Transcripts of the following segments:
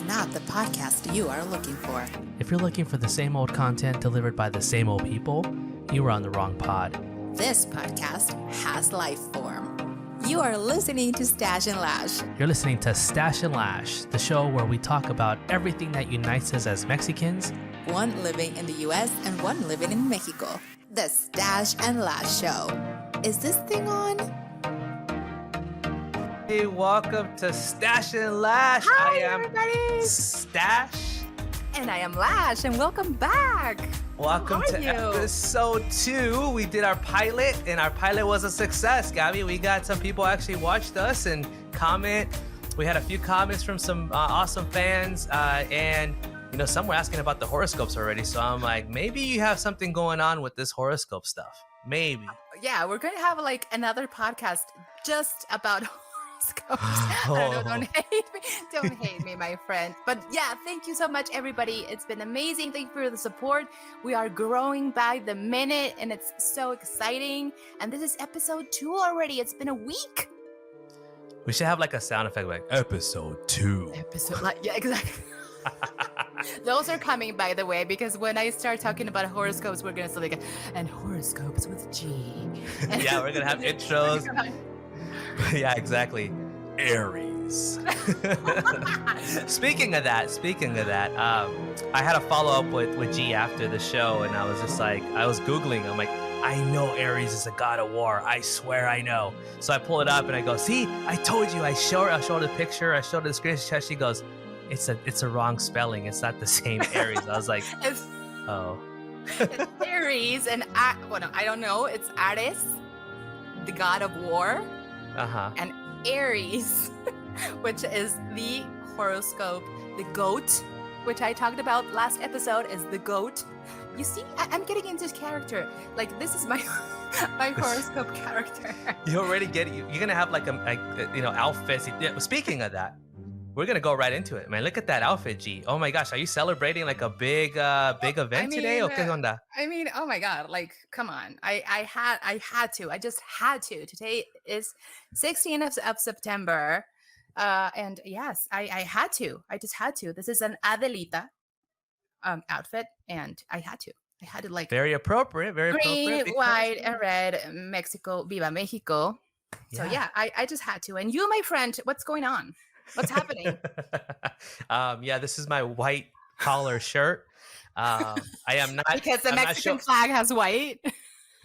not the podcast you are looking for. If you're looking for the same old content delivered by the same old people, you are on the wrong pod. This podcast has life form. You are listening to Stache&Lash. You're listening to Stache&Lash, the show where we talk about everything that unites us as Mexicans. One living in the U.S. and one living in Mexico. The Stache&Lash Show. Is this thing on? Hey, welcome to Stache&Lash. Hi, everybody. Stache. And I am Lash, and welcome back. Welcome to episode 2. We did our pilot, and our pilot was a success, Gabby. We got some people actually watched us and comment. We had a few comments from some awesome fans, and you know, some were asking about the horoscopes already. So I'm like, maybe you have something going on with this horoscope stuff. Maybe. Yeah, we're going to have like another podcast just about horoscopes. I don't know, don't hate me. Don't hate me, my friend. But yeah, thank you so much, everybody. It's been amazing. Thank you for the support. We are growing by the minute, and it's so exciting. And this is episode 2 already. It's been a week. We should have like a sound effect like episode 2. Yeah, exactly. Those are coming, by the way, because when I start talking about horoscopes, we're gonna say like, and horoscopes with G. Yeah, we're gonna have intros. Yeah, exactly. Aries. Speaking of that, I had a follow up with G after the show, and I was just like, I was Googling. I'm like, I know Aries is a god of war. I swear I know. So I pull it up and I go, see, I told you. I showed her the picture. I showed her the screenshot. She goes, it's a wrong spelling. It's not the same Aries. I was like, oh. It's Aries, and I don't know. It's Ares, the god of war. And Aries, which is the horoscope, the goat, which I talked about last episode, is the goat. You see, I'm getting into character. Like, this is my horoscope character. You already get it. You're gonna have like outfits. Speaking of that, we're gonna go right into it, man. Look at that outfit, G. Oh my gosh, are you celebrating like a big event today? Okay, onda. I mean, oh my God, like, come on. I had to. I just had to. Today is 16th of September, and yes, I had to. I just had to. This is an Adelita outfit, and I had to like very appropriate, green, white, and red. Mexico, Viva Mexico. So yeah, I just had to. And you, my friend, what's going on? What's happening? This is my white collar shirt. I am not because the Mexican flag has white. It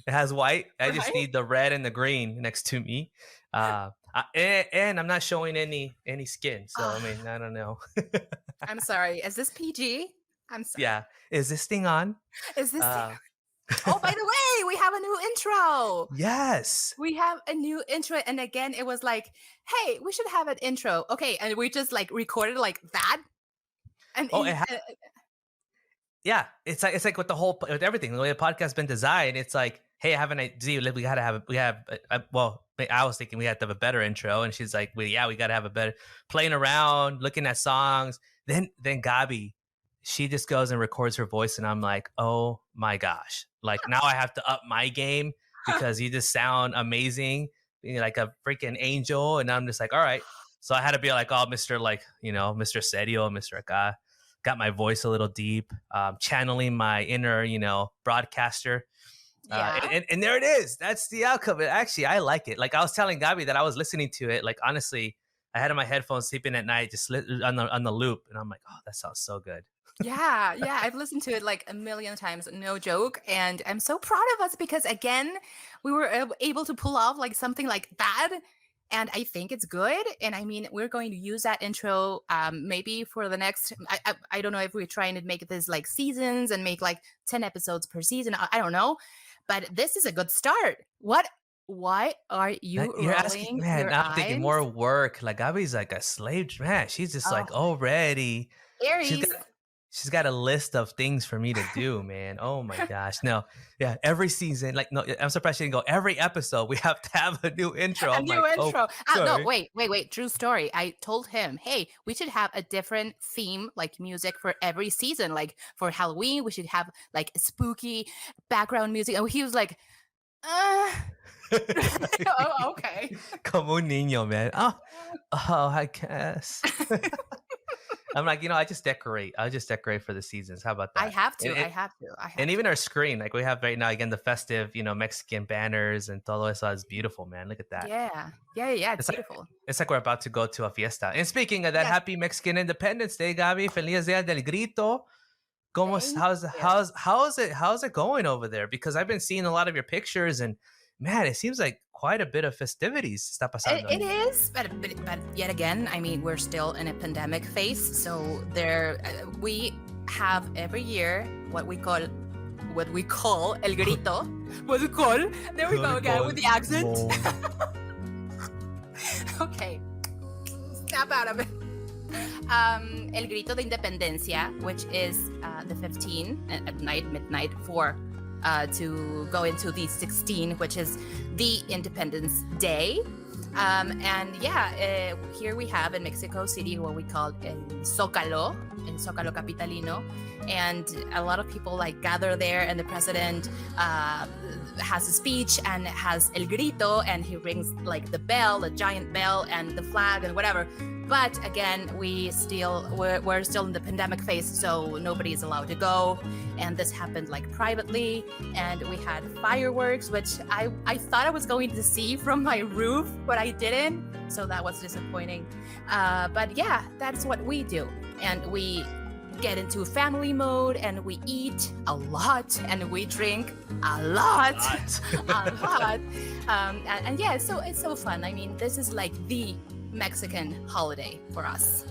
has white. I right? just need the red and the green next to me. And I'm not showing any skin. So I mean, I don't know. I'm sorry. Is this PG? I'm sorry. Yeah. Is this thing on? Is this thing? Oh, by the way, we have a new intro. Yes. We have a new intro. And again, it was like, hey, we should have an intro. Okay. And we just like recorded like that. And yeah, it's like with everything, the way the podcast's been designed, it's like, hey, I have an idea. I was thinking we had to have a better intro. And she's like, we got to have a better, playing around, looking at songs. Then Gabi, she just goes and records her voice, and I'm like, oh my gosh. Like, now I have to up my game because you just sound amazing, like a freaking angel. And I'm just like, all right. So I had to be like, oh, Mr. Serio, Mr. Acá. Got my voice a little deep, channeling my inner, broadcaster. Yeah. And there it is. That's the outcome. Actually, I like it. Like, I was telling Gabi that I was listening to it. Like, honestly, I had on my headphones sleeping at night, just on the loop. And I'm like, oh, that sounds so good. Yeah. I've listened to it like a million times, no joke. And I'm so proud of us because, again, we were able to pull off like something like that. And I think it's good. And I mean, we're going to use that intro maybe for the next, I don't know if we're trying to make this like seasons and make like 10 episodes per season. I don't know. But this is a good start. Why are you You're asking, man, your I'm thinking eyes? more work. Like, Gabi's like a slave, man. She's just like already. Aries. She's got a list of things for me to do, man. Oh my gosh. No. Yeah. Every season, like, no, I'm surprised she didn't go every episode. We have to have a new intro. A new intro. Oh, no, wait. True story. I told him, hey, we should have a different theme, like music for every season. Like for Halloween, we should have like spooky background music. And he was like, oh, okay. Como un niño, man. Oh, I guess. I'm like, I just decorate. I'll just decorate for the seasons. How about I that? have And, to. I have to. I and have even to. our screen, like we have right now, again, the festive, Mexican banners and todo eso is beautiful, man. Look at that. Yeah. Yeah. Yeah. It's It's like beautiful. it's like we're about to go to a fiesta. And speaking of that, Yes. happy Mexican Independence Day, Gabi. Feliz Dia del Grito. ¿Cómo, Thank how's you. how's it going over there? Because I've been seeing a lot of your pictures, and man, it seems like quite a bit of festivities está pasando. It is, but yet again, I mean, we're still in a pandemic phase, so we have every year what we call el grito. What we call? There we go again with the accent. Okay, snap out of it. El Grito de Independencia, which is the 15 at midnight to go into the 16, which is the Independence Day. And yeah, here we have in Mexico City what we call el Zócalo Capitalino, and a lot of people like gather there, and the president has a speech and has el grito, and he rings like the bell, the giant bell, and the flag and whatever. But again, we're still in the pandemic phase, so nobody is allowed to go. And this happened like privately, and we had fireworks, which I thought I was going to see from my roof, but I didn't. So that was disappointing. But yeah, that's what we do. And we get into family mode, and we eat a lot, and we drink a lot. A lot. And yeah, so it's so fun. I mean, this is like the Mexican holiday for us.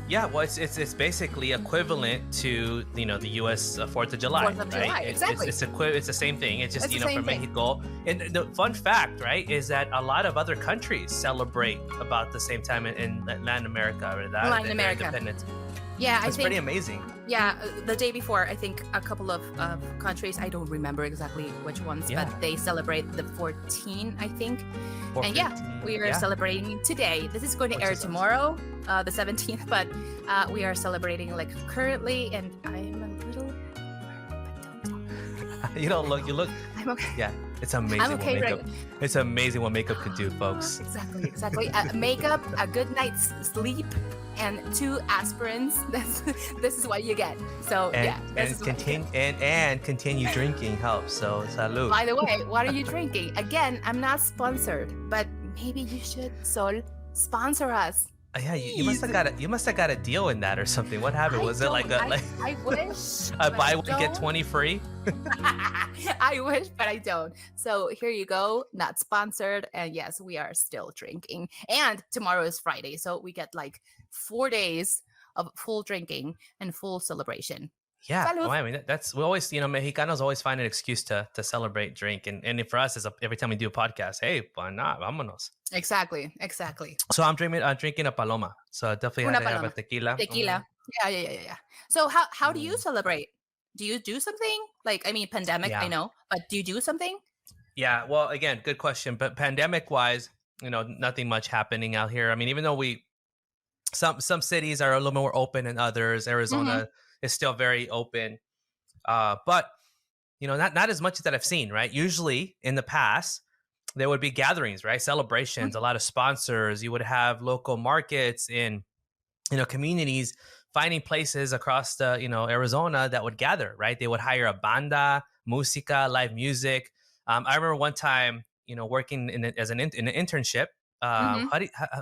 Yeah, well, it's basically equivalent to the U.S. 4th of July. 4th of July, right? exactly. It's the same thing. It's just It's the for same thing. Mexico. And the fun fact, right, is that a lot of other countries celebrate about the same time in Latin America, or that Latin their America. independence. Yeah, I It's think pretty amazing. Yeah, the day before, I think a couple of countries, I don't remember exactly which ones, Yeah. but they celebrate the 14, I think. Or And yeah, 15, we are celebrating today. This is going to Which air is awesome. tomorrow, the 17th, but we are celebrating like currently, and I'm a little, but don't tell me. You don't look. You look. I'm okay. Yeah, it's amazing. I'm okay what right makeup. It's amazing what makeup can do, folks. Exactly. Makeup, a good night's sleep, and 2 aspirins. This is what you get. So And yeah, this and is what you get. continue and continue drinking helps. So salud. By the way, what are you drinking? Again, I'm not sponsored, but maybe you should, Sol, sponsor us. Yeah, you must have got a deal in that or something. What happened? Was it like I wish. a but buy I one get don't. 20 free? I wish, but I don't. So here you go, not sponsored. And yes, we are still drinking. And tomorrow is Friday, so we get like 4 days of full drinking and full celebration. Yeah, Salud. well, I mean that's we always Mexicanos always find an excuse to celebrate, drink, and for us is every time we do a podcast, hey, why not? Vámonos. Exactly. So I'm drinking a paloma. So I definitely Una had to have a paloma. tequila. Tequila. Yeah. So how do you celebrate? Do you do something? Like, I mean, pandemic, Yeah. I know, but do you do something? Yeah, well, again, good question. But pandemic wise, nothing much happening out here. I mean, even though some cities are a little more open than others, Arizona is still very open. But not as much that I've seen, right? Usually in the past, there would be gatherings, right? Celebrations, a lot of sponsors. You would have local markets in, communities, finding places across the, Arizona that would gather, right? They would hire a banda, música, live music. I remember one time, working in an internship.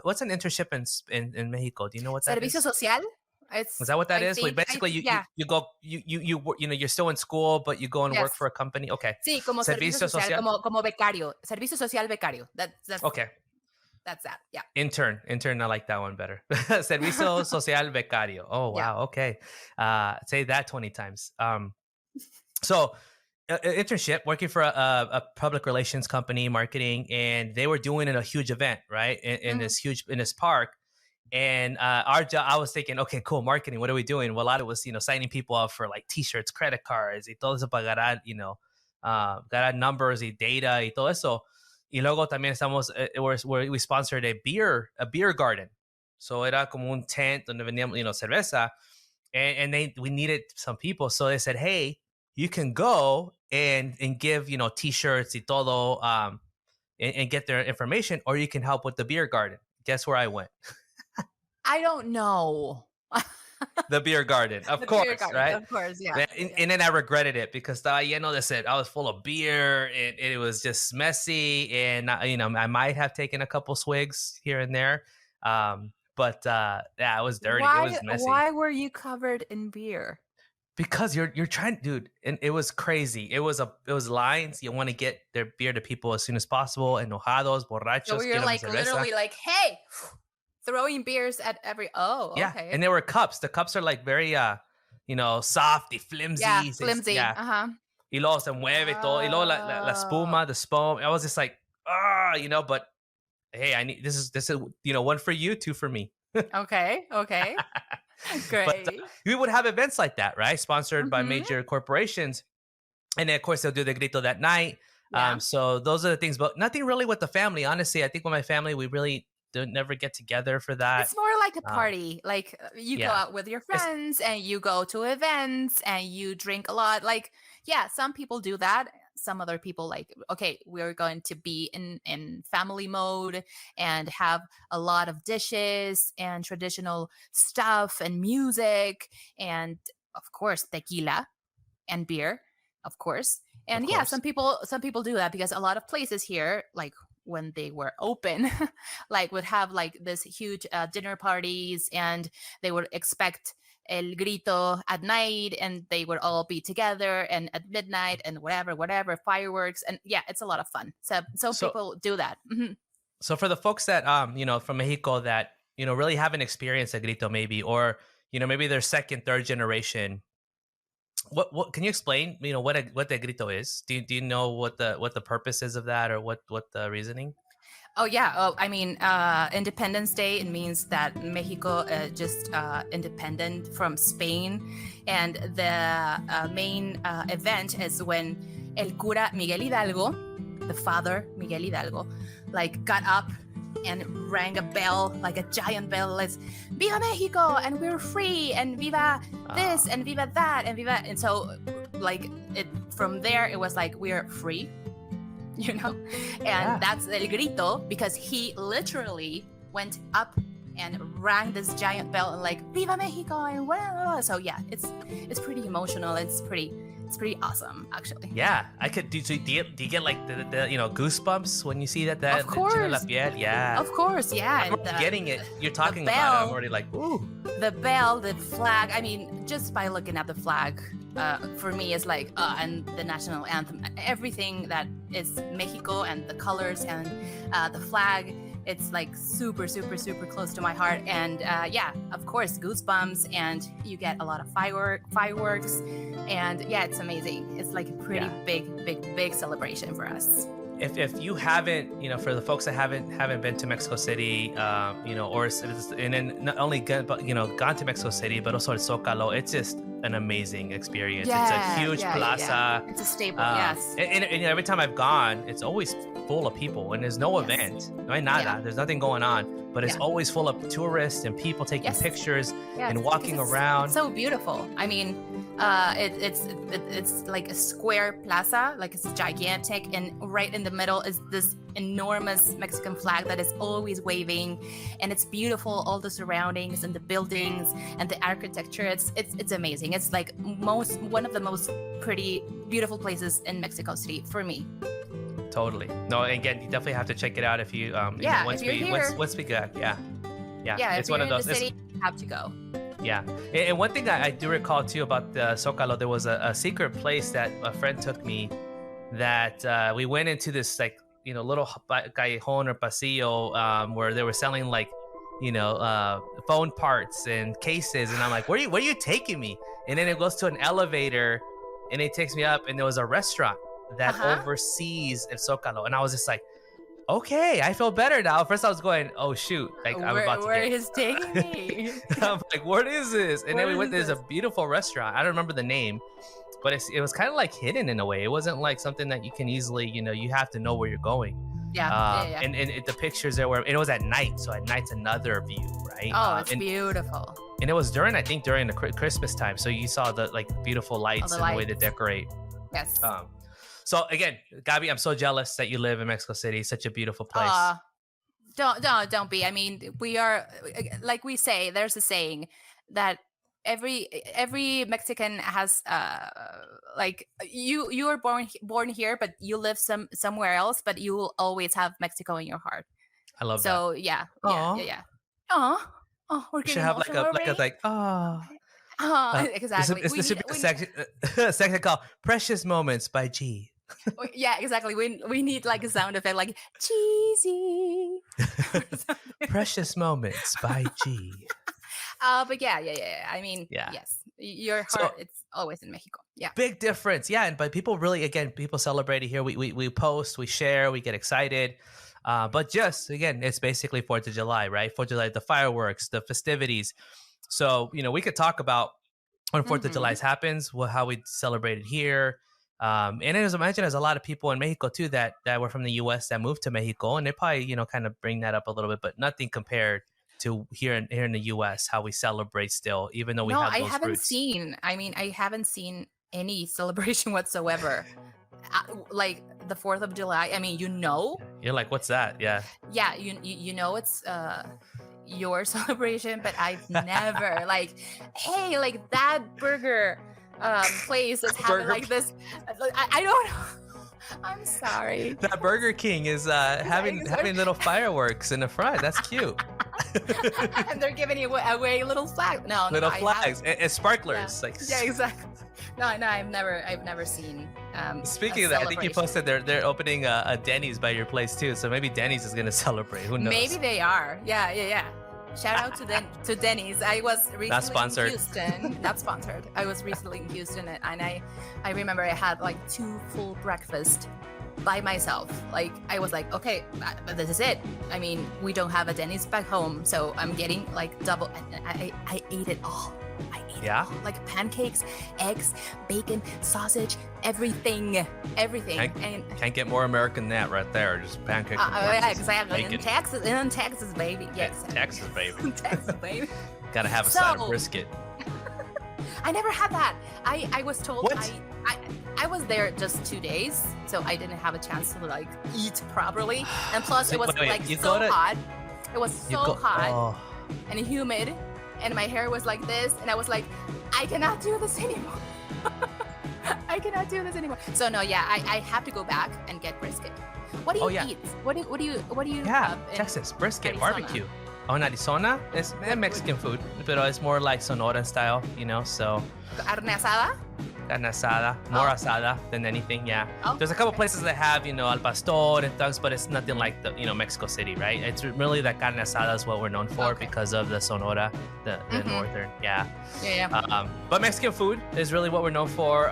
What's an internship in Mexico? Do you know what that is? Servicio social? Is that what that is? Like basically, you go, you're still in school, but you go and work Yes. for a company. Okay. Sí, como servicio social, como becario. Servicio social becario. That's Okay. That's that. Yeah. Intern. I like that one better. Servicio social becario. Oh, wow. Yeah. Okay. Say that 20 times. So internship, working for a public relations company, marketing, and they were doing a huge event, right? In this park. And our job, I was thinking, okay, cool, marketing. What are we doing? Well, a lot of it was, signing people up for like T-shirts, credit cards, y todo eso para ganar, ganar numbers y data y todo eso. Y luego también we sponsored a beer garden. So era como un tent donde vendíamos, cerveza. And we needed some people. So they said, hey, you can go and give, T-shirts y todo, and get their information, or you can help with the beer garden. Guess where I went? I don't know. The beer garden, of The beer course, garden, right? of course, yeah, Man, yeah. and then I regretted it because lleno de sed. I was full of beer and it was just messy. And, I might have taken a couple swigs here and there. But yeah, it was dirty. It was messy Why were you covered in beer? because you're trying, dude. And it was crazy. It was lines. You want to get their beer to people as soon as possible. Enojados, So borrachos, you're quiero mi like cerveza. literally like, hey, throwing beers at every. Oh, Yeah, okay. and there were cups. The cups are like very, softy, Yeah, flimsy. flimsy. Yeah, Uh-huh. y luego se mueve todo, y luego la Oh, espuma, the spume. I was just like, but hey, I need this is one for you, two for me. okay, okay. But Great. we would have events like that, right? Sponsored by Mhm. major corporations, and then of course they'll do the grito that night. Yeah. So those are the things, but nothing really with the family. Honestly, I think with my family, we really don't never get together for that. It's more like a Um, party. Like you go yeah, out with your it's friends and you go to events and you drink a lot. Like, yeah, some people do that. Some other people like, okay, we're going to be in family mode and have a lot of dishes and traditional stuff and music and of course tequila and beer, of course. of And yeah, course. some people do that because a lot of places here, like when they were open, like would have like this huge dinner parties, and they would expect el grito at night, and they would all be together and at midnight and whatever fireworks, and yeah, it's a lot of fun. So So people do that. Mhm. So for the folks that from Mexico that really haven't experienced a grito maybe, or maybe they're second, third generation, what can you explain? What the grito is? Do you know what the purpose is of that, or what the reasoning? Oh yeah. Oh, I mean, Independence Day. It means that Mexico just independent from Spain, and the main event is when El Cura Miguel Hidalgo, the father Miguel Hidalgo, like got up and rang a bell, like a giant bell. It's "Viva Mexico!" and we're free, and "Viva this!" Ah, and "Viva that!" and "Viva." And so, like it from there, it was like we're free, you know. And yeah. that's el grito because he literally went up and rang this giant bell and like "Viva Mexico!" and well, so yeah, it's pretty emotional. It's pretty awesome, actually. Yeah, I could do. So do you get like the goosebumps when you see that Of enchila la course, piel? Yeah, of course, yeah. I'm And already getting it. You're the talking about it. I'm bell already like, ooh. the bell, the flag. I mean, just by looking at the flag, for me, is like, and the national anthem, everything that is Mexico and the colors and the flag. It's like super, super, super close to my heart. And yeah, of course, goosebumps, and you get a lot of fireworks, and yeah, it's amazing. It's like a pretty Yeah. big, big, big celebration for us. If you haven't, for the folks that haven't been to Mexico City, and then not only gone to Mexico City, but also at Zocalo, it's just an amazing experience. It's a Yeah, huge yeah, yeah, yeah. plaza. It's a staple, yes. And every time I've gone, it's always full of people, and there's no Yes. event, no hay Yeah. nada. There's nothing going on, but it's Yeah. always full of tourists and people taking Yes. pictures Yes, and because walking it's around. so beautiful. I mean, it's like a square plaza, like it's gigantic, and right in the middle is this enormous Mexican flag that is always waving, and it's beautiful. All the surroundings and the buildings and the architecture, it's amazing. It's like one of the most pretty beautiful places in Mexico City for me. Totally. No, again, you definitely have to check it out if you Yeah, once if you're we here, once we got yeah, yeah, if it's one you're of in the those. city, you have to go. Yeah. And one thing I do recall too about the Zocalo, there was a secret place that a friend took me that we went into this like, little callejón or pasillo where they were selling like, phone parts and cases. And I'm like, where are you taking me? And then it goes to an elevator and it takes me up, and there was a restaurant that Uh-huh. oversees El Zocalo. And I was just like, okay, I feel better now. First I was going, oh shoot, like I'm about to Where get is taking me? I'm like, what is this? And then Where we went. is There's a this? beautiful restaurant. I don't remember the name, but it was kind of like hidden in a way. It wasn't like something that you can easily, you have to know where you're going. Yeah, yeah, yeah. And the pictures there were. And it was at night, so at night's another view, right? Oh, it's And beautiful. it was during the Christmas time, so you saw the like beautiful All lights the and the way they lights. decorate. Yes. Um, so again, Gabi, I'm so jealous that you live in Mexico City. Such a beautiful place. Don't be. I mean, we are, like we say. There's a saying that every Mexican has like you were born here, but you live somewhere else, but you will always have Mexico in your heart. I love that. So yeah, yeah, yeah, Oh, yeah. Oh, oh, we're we should getting have emotional already. like Exactly. this should be a section section called "Precious Moments" by G. Yeah, exactly. We need like a sound effect, like cheesy. Or something. Precious Moments by G. But yeah. I mean, Yeah. yes, your So heart it's always in Mexico. Yeah. big difference. Yeah, and but people really, again, people celebrate it here. We post, we share, we get excited. But just again, it's basically 4th of July, right? 4th of July, the fireworks, the festivities. So, we could talk about when 4th of July happens, how we celebrate it here. And as I mentioned, there's a lot of people in Mexico too that were from the US that moved to Mexico, and they probably, kind of bring that up a little bit, but nothing compared to here in the US, how we celebrate still, even though we No, have I those haven't roots. seen. I mean, I haven't seen any celebration whatsoever. Like the 4th of July. I mean, You're like, what's that? Yeah. yeah, you know it's your celebration, but I've never like, hey, like that burger place is having Burger like this. I don't know. I'm sorry. That Burger King is having little fireworks in the front. That's cute. And they're giving away little flags. No, Little I flags and sparklers. Yeah. Like Yeah, exactly. No, I've never seen. Speaking of that, I think you posted they're opening a Denny's by your place too. So maybe Denny's is gonna celebrate. Who knows? Maybe they are. Yeah. Shout out to Denny's. I was recently Not sponsored. in Houston. Not sponsored. I was recently in Houston, and I remember I had like 2 full breakfast by myself. Like I was like, okay, this is it. I mean, we don't have a Denny's back home, so I'm getting like double. And I ate it all. Yeah? Like pancakes, eggs, bacon, sausage, everything. Can't get more American than that right there. Just pancakes. Yeah, exactly. Bacon. In Texas, baby. Yeah, Yes. Texas, baby. Texas, baby. Gotta have a side of brisket. I never had that. I was told What? I was there just 2 days, so I didn't have a chance to like eat properly. And plus, it was Wait, hot. It was so hot Oh. and humid, and my hair was like this, and I was like, I cannot do this anymore. I cannot do this anymore. So no, yeah, I have to go back and get brisket. What do you eat? What do you Yeah, have in Texas brisket Arizona? barbecue. Oh, in Arizona, it's Mexican food, but it's more like Sonora style, So Carne asada? carne asada, more asada than anything. Yeah, Oh, there's a couple okay. places that have al pastor and things, but it's nothing like the Mexico City, right? It's really that carne asada is what we're known for because of the Sonora, the northern. Yeah. But Mexican food is really what we're known for.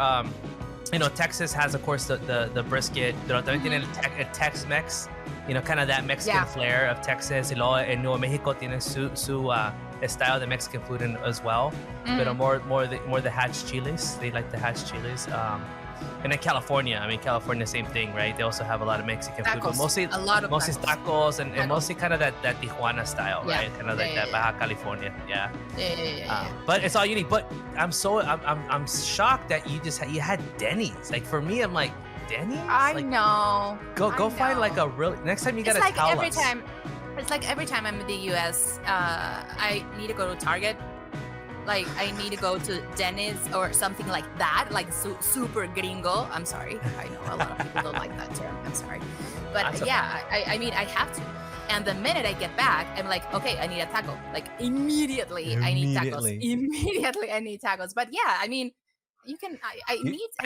Texas has, of course, the brisket, pero también tiene el Tex-Mex, kind of that Mexican flair of Texas. Y luego en Nuevo Mexico tiene su style de Mexican food as well, pero more the hatch chiles. They like the hatch chiles. And then California, same thing, right? They also have a lot of Mexican food, but mostly tacos and mostly kind of that Tijuana style, right? Kind of like that Baja California, yeah. But it's all unique. But I'm shocked that you had Denny's. Like for me, I'm like, Denny's? I know. Go find like a real. Next time you gotta tell us. It's like every time I'm in the US, I need to go to Target. Like I need to go to Denny's or something like that, like super gringo. I'm sorry. I know a lot of people don't like that term. I'm sorry. But I mean, I have to. And the minute I get back, I'm like, okay, I need a taco. Like immediately. I need tacos. Immediately I need tacos. But yeah, I mean, you can. I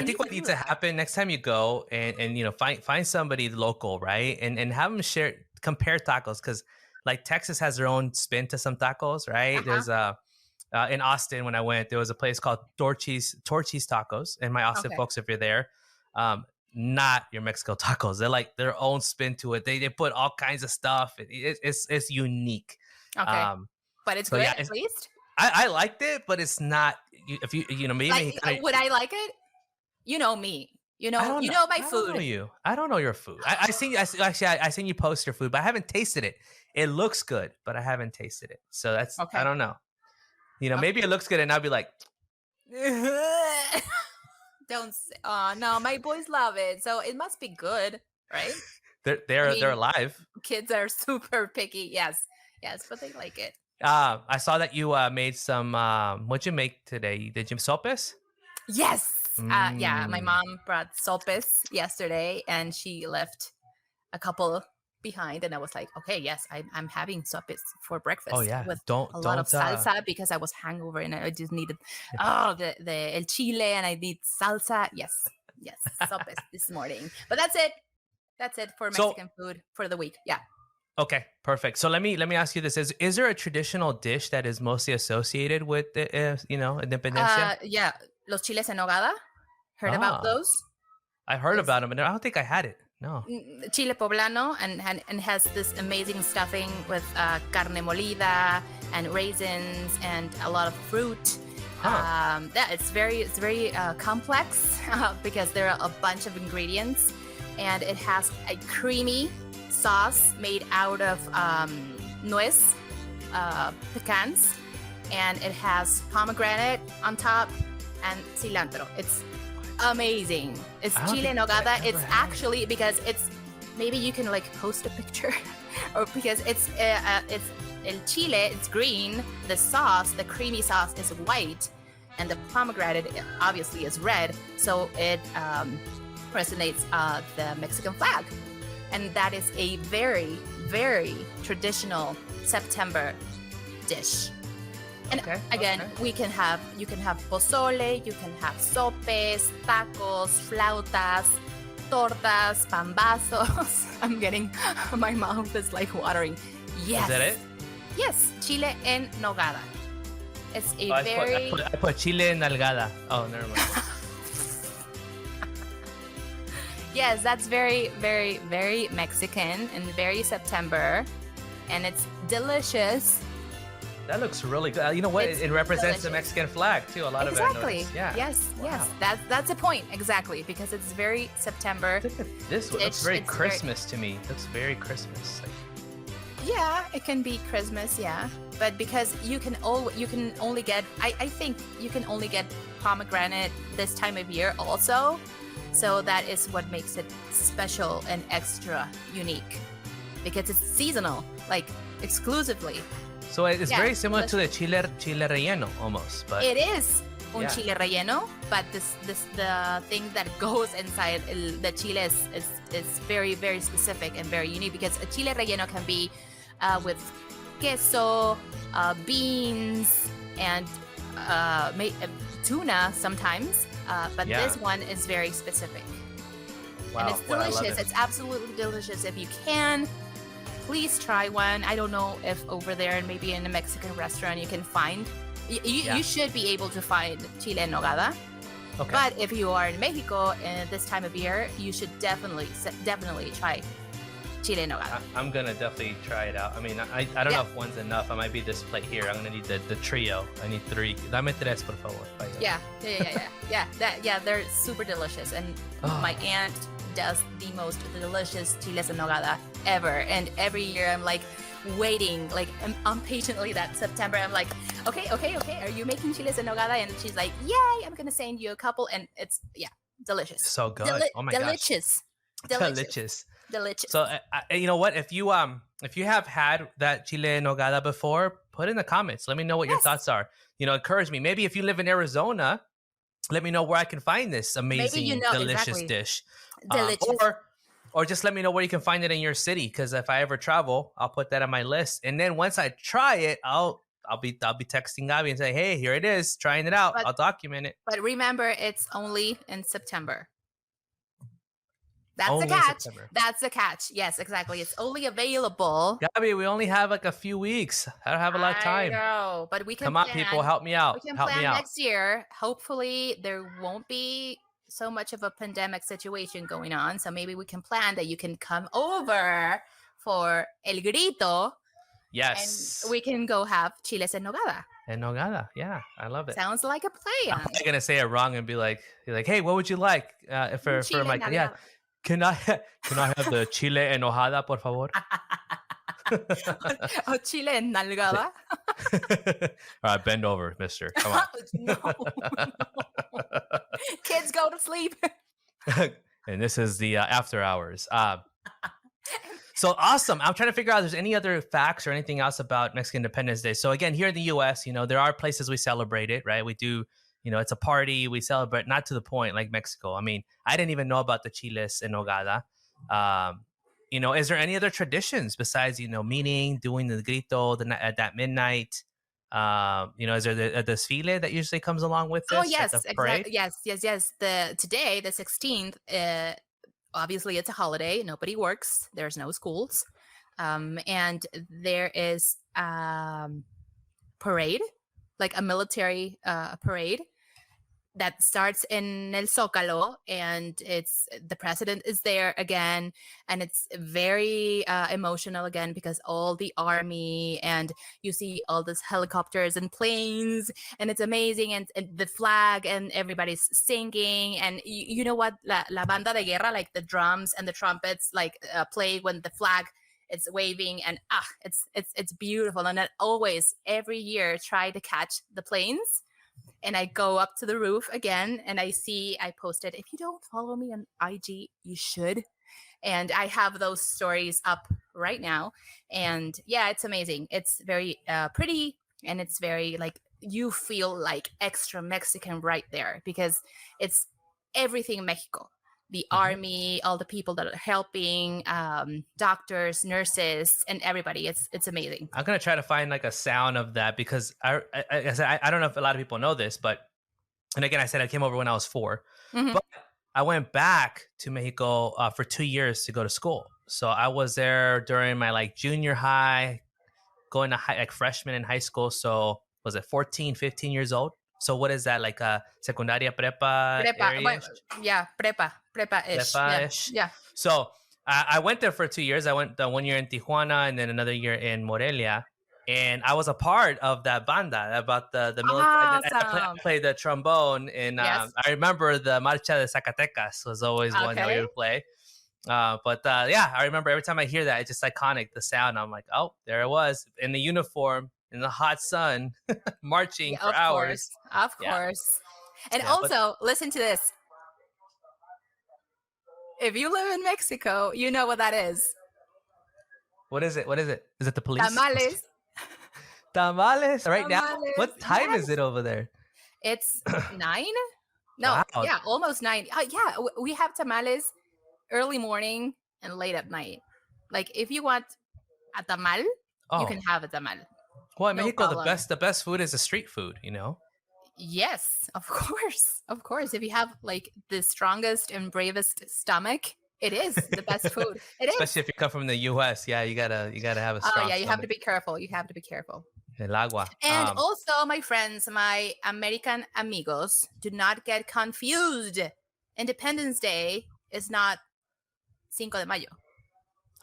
think what needs to happen next time you go and find somebody local, right? And have them compare tacos, because like Texas has their own spin to some tacos, right? There's in Austin, when I went, there was a place called Torchy's Tacos, and my Austin folks, if you're there, not your Mexico tacos. They're like their own spin to it. They put all kinds of stuff. It's unique. Okay, but it's good at least. I liked it, but it's not. If you maybe like, would I like it? You know me. You know my food. I don't know your food. I seen you post your food, but I haven't tasted it. It looks good, but I haven't tasted it. So that's I don't know. Maybe it looks good, and I'll be like, don't say. Oh no, my boys love it, so it must be good, right? They're alive. Kids are super picky. Yes, but they like it. I saw that you made some. What'd you make today? Did you sopes? Yes. Yeah, my Mm. mom brought sopes yesterday, and she left a couple behind, and I was like, okay, yes, I'm having sopes for Oh breakfast yeah. with Don't a lot of don't. salsa because I was hangover and I just needed the el chile, and I need salsa. Yes, sopes this morning. But that's it. That's it for So Mexican food for the week. Yeah. okay, perfect. So let me ask you this: is there a traditional dish that is mostly associated with the Independencia? Yeah, los chiles en nogada. Heard about Ah, those? I heard It's about them, and I don't think I had it. No. chile poblano, and has this amazing stuffing with carne molida and raisins and a lot of fruit. Huh. Yeah, it's very complex because there are a bunch of ingredients, and it has a creamy sauce made out of nuez pecans, and it has pomegranate on top and cilantro. It's amazing. It's I don't chile en think I've nogada. ever It's had it. actually because it's maybe you can like post a picture, or because it's el chile. It's green. The sauce, the creamy sauce, is white, and the pomegranate obviously is red. So it resonates the Mexican flag, and that is a very traditional September dish. And Okay, again, okay. you can have pozole, you can have sopes, tacos, flautas, tortas, pambazos. I'm getting, my mouth is like watering. Yes. Is that it? Yes, chile en nogada. It's a Oh, very I put chile en nalgada. Oh, never mind. yes, that's very Mexican and very September, and it's delicious. That looks really good. You know what? It's It represents the delicious. Mexican flag too. A lot of it. I Exactly. noticed. Yeah. Yes. Wow. That's the point exactly, because it's very September. Look at this one. It looks Dish, very it's very- Christmas to me. It looks very Christmas. Like, Yeah, it can be Christmas, yeah. But because you can only get I think you can only get pomegranate this time of year also. So that is what makes it special and extra unique. Because it's seasonal, like exclusively. so it's Yeah, very similar to the chile relleno almost, but It is un Yeah. chile relleno, but the thing that goes inside the chile is very specific and very unique, because a chile relleno can be with queso, beans, and tuna sometimes. But Yeah. this one is very specific, wow, and it's well, I love delicious. it. It's absolutely delicious. If you can, please try one. I don't know if over there and maybe in a Mexican restaurant you can find. Yeah. You should be able to find chile en nogada. Okay. But if you are in Mexico this time of year, you should definitely try chile en nogada. I'm gonna definitely try it out. I mean, I don't know if one's enough. I might be this plate here. I'm gonna need the trio. I need 3. Dame 3, por favor. Yeah. They're super delicious, and Oh. my aunt does the most delicious chiles en nogada ever. And every year I'm like waiting, like impatiently, that September. I'm like, okay, are you making chiles en nogada? And she's like, yay, I'm gonna send you a couple, and it's delicious. So good. Oh my delicious. gosh. Delicious. Delicious. So you know what? If you have had that chile en nogada before, put in the comments. Let me know what your Yes. thoughts are. You know, encourage me. Maybe if you live in Arizona, let me know where I can find this amazing, delicious exactly. dish. Delicious. Or just let me know where you can find it in your city. Because if I ever travel, I'll put that on my list. And then once I try it, I'll be texting Gabi and say, hey, here it is, trying it out. But- I'll document it. But remember, it's only in September. That's Only the in catch. September. That's the catch. Yes, exactly. It's only available. Gabi, we only have like a few weeks. I don't have a lot of I time. know, but we can Come on, plan. people, help me out. We can Help me plan out. next year. Hopefully, there won't be so much of a pandemic situation going on. So maybe we can plan that you can come over for El Grito, Yes. and we can go have chiles en nogada. En nogada. Yeah, I love it. Sounds like a I'm plan. probably gonna say it wrong and be like, hey, what would you like for Chile my en yeah? nogada. Can I have the chile enojada, por favor? Oh, chile en nalgada. All right, bend over, mister. Come on. No. Kids go to sleep. And this is the after hours. So awesome. I'm trying to figure out if there's any other facts or anything else about Mexican Independence Day. So again, here in the US, there are places we celebrate it, right? We do, it's a party, we celebrate, not to the point like Mexico. I mean, I didn't even know about the chiles en nogada. Is there any other traditions besides, meeting, doing the grito at that midnight? Is there a desfile that usually comes along with Oh this, like the yes, parade? exactly. Yes. Today, the 16th, obviously it's a holiday. Nobody works. There's no schools. And there is parade, like a military parade that starts in El Zócalo, and it's the president is there again, and it's very emotional again because all the army, and you see all these helicopters and planes, and it's amazing, and the flag, and everybody's singing, and you know what, la banda de guerra, like the drums and the trumpets, like play when the flag it's waving, and it's beautiful. And I always every year try to catch the planes, and I go up to the roof again, and I posted, if you don't follow me on IG, you should. And I have those stories up right now. And yeah, it's amazing. It's very pretty, and it's very like, you feel like extra Mexican right there, because it's everything Mexico. The army, all the people that are helping, doctors, nurses, and everybody. It's amazing. I'm gonna try to find like a sound of that, because I don't know if a lot of people know this, but and again, I said I came over when I was 4, but I went back to Mexico for 2 years to go to school. So I was there during my like junior high, going to like freshman in high school. So was it 14, 15 years old? So what is that, like a secundaria prepa area? Well, yeah, prepa-ish. Prepa-ish. Yeah. So I went there for 2 years. I went 1 year in Tijuana and then another year in Morelia. And I was a part of that banda, about the military. Awesome. I played the trombone, and Yes. I remember the Marcha de Zacatecas was always one that we would play. Yeah, I remember every time I hear that, it's just iconic, the sound. I'm like, oh, there it was, in the uniform, in the hot sun, marching for hours. Of course. And also, listen to this. If you live in Mexico, you know what that is. What is it? Is it the police? Tamales. Tamales. Right now? What time is it over there? It's 9? No, wow. Yeah, almost 9. Yeah, we have tamales early morning and late at night. Like, if you want a tamal, you can have a tamal. Well, in Mexico, the best food is the street food, Yes, of course. Of course. If you have like the strongest and bravest stomach, it is the best food. It is. Especially if you come from the US. Yeah, you gotta have a strong you stomach. have to be careful. You have to be careful. El agua. And also, my friends, my American amigos, do not get confused. Independence Day is not Cinco de Mayo.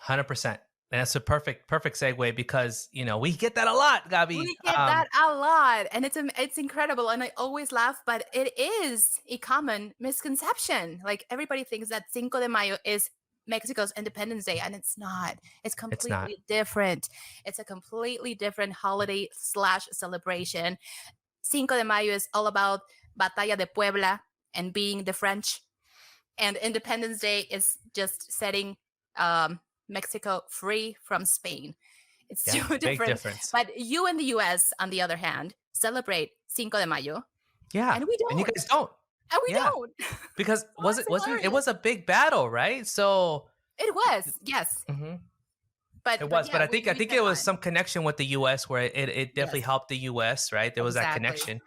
100%. And that's a perfect segue, because we get that a lot, Gabi. We get that a lot, and it's incredible, and I always laugh, but it is a common misconception. Like, everybody thinks that Cinco de Mayo is Mexico's Independence Day, and it's not. It's completely different. It's a completely different holiday / celebration. Cinco de Mayo is all about Batalla de Puebla and being the French, and Independence Day is just setting Mexico free from Spain. It's two different. Big difference. But you in the US, on the other hand, celebrate Cinco de Mayo. Yeah. And we don't. And you guys don't. And we don't. Because it was a big battle, right? So it was, yes. But it was, but I think it was some connection with the US, where it definitely helped the US, right? There was that connection.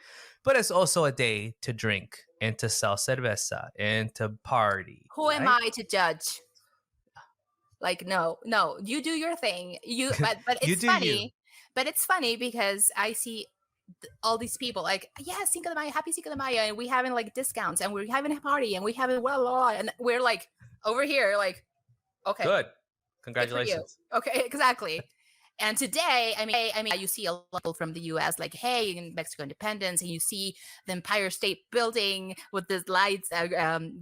But it's also a day to drink and to sell cerveza and to party. Who am I to judge? Like, no, you do your thing. But it's funny. But it's funny because I see all these people like, yeah, Cinco de Mayo, happy Cinco de Mayo, and we having like discounts, and we're having a party, and we having and we're like over here like, okay, good, congratulations. Okay, exactly. And today, I mean, you see a lot of people from the U.S. like, hey, in Mexico Independence, and you see the Empire State Building with the lights,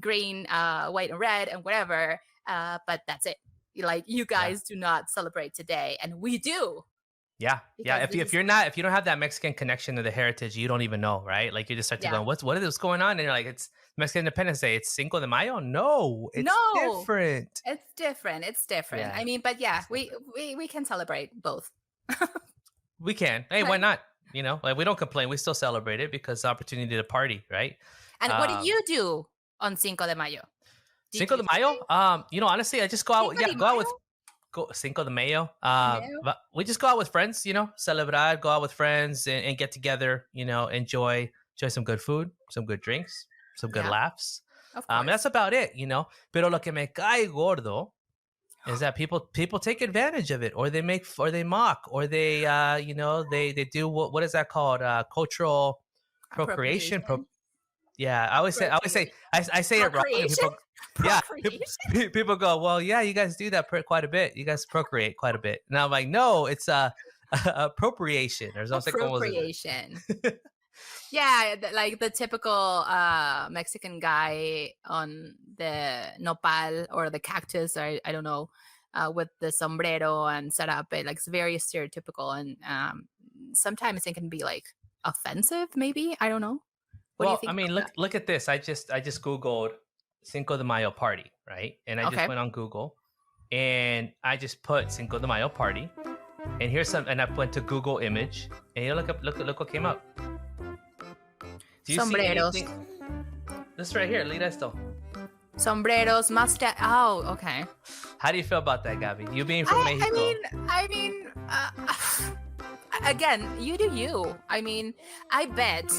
green, white, and red, and whatever. But that's it. Like, you guys do not celebrate today, and we do. Yeah. because this If is if you don't have that Mexican connection to the heritage, you don't even know, right? Like you just start to yeah. go, what is going on? And you're like, it's Mexican Independence Day. It's Cinco de Mayo. No, it's No, different. it's different. It's different. Yeah, I mean, but yeah, it's different. we can celebrate both. We can. Hey, why Right. not? You know, like we don't complain. We still celebrate it because it's an opportunity to party, right? And what do Um, you do on Cinco de Mayo? Did Cinco you de Mayo. drink You know, honestly, I just go out. Cinco Yeah, de go out Mayo? with Cinco de Mayo. Mayo? But we just go out with friends. You know, celebrar, go out with friends and get together. You know, enjoy some good food, some good drinks, some good Yeah, laughs. of That's course. about it. You know, pero lo que me cae gordo is that people take advantage of it, or they mock, or they you know they do what is that called? Cultural procreation. Appropriation. Yeah, Appropriation. I say it wrong, and Procreation? people, yeah, Procreation? people go, well, yeah, you guys do that quite a bit. You guys procreate quite a bit. And I'm like, no, it's appropriation. Or no sé cómo se dice. Appropriation. Yeah, like the typical Mexican guy on the nopal or the cactus, or I don't know, with the sombrero and serape. Like it's very stereotypical, and sometimes it can be like offensive. Maybe I don't know. What do you Well, I think mean, about that? look at this. I just Googled Cinco de Mayo party, right? And I just Okay. went on Google, and I just put Cinco de Mayo party, and here's some, and I went to Google image, and you look what came up. Do you see Sombreros. anything? This right here, lead esto. Sombreros, mustache. Oh, okay. How do you feel about that, Gabby? You being from Mexico. I mean, again, you do you. I mean, I bet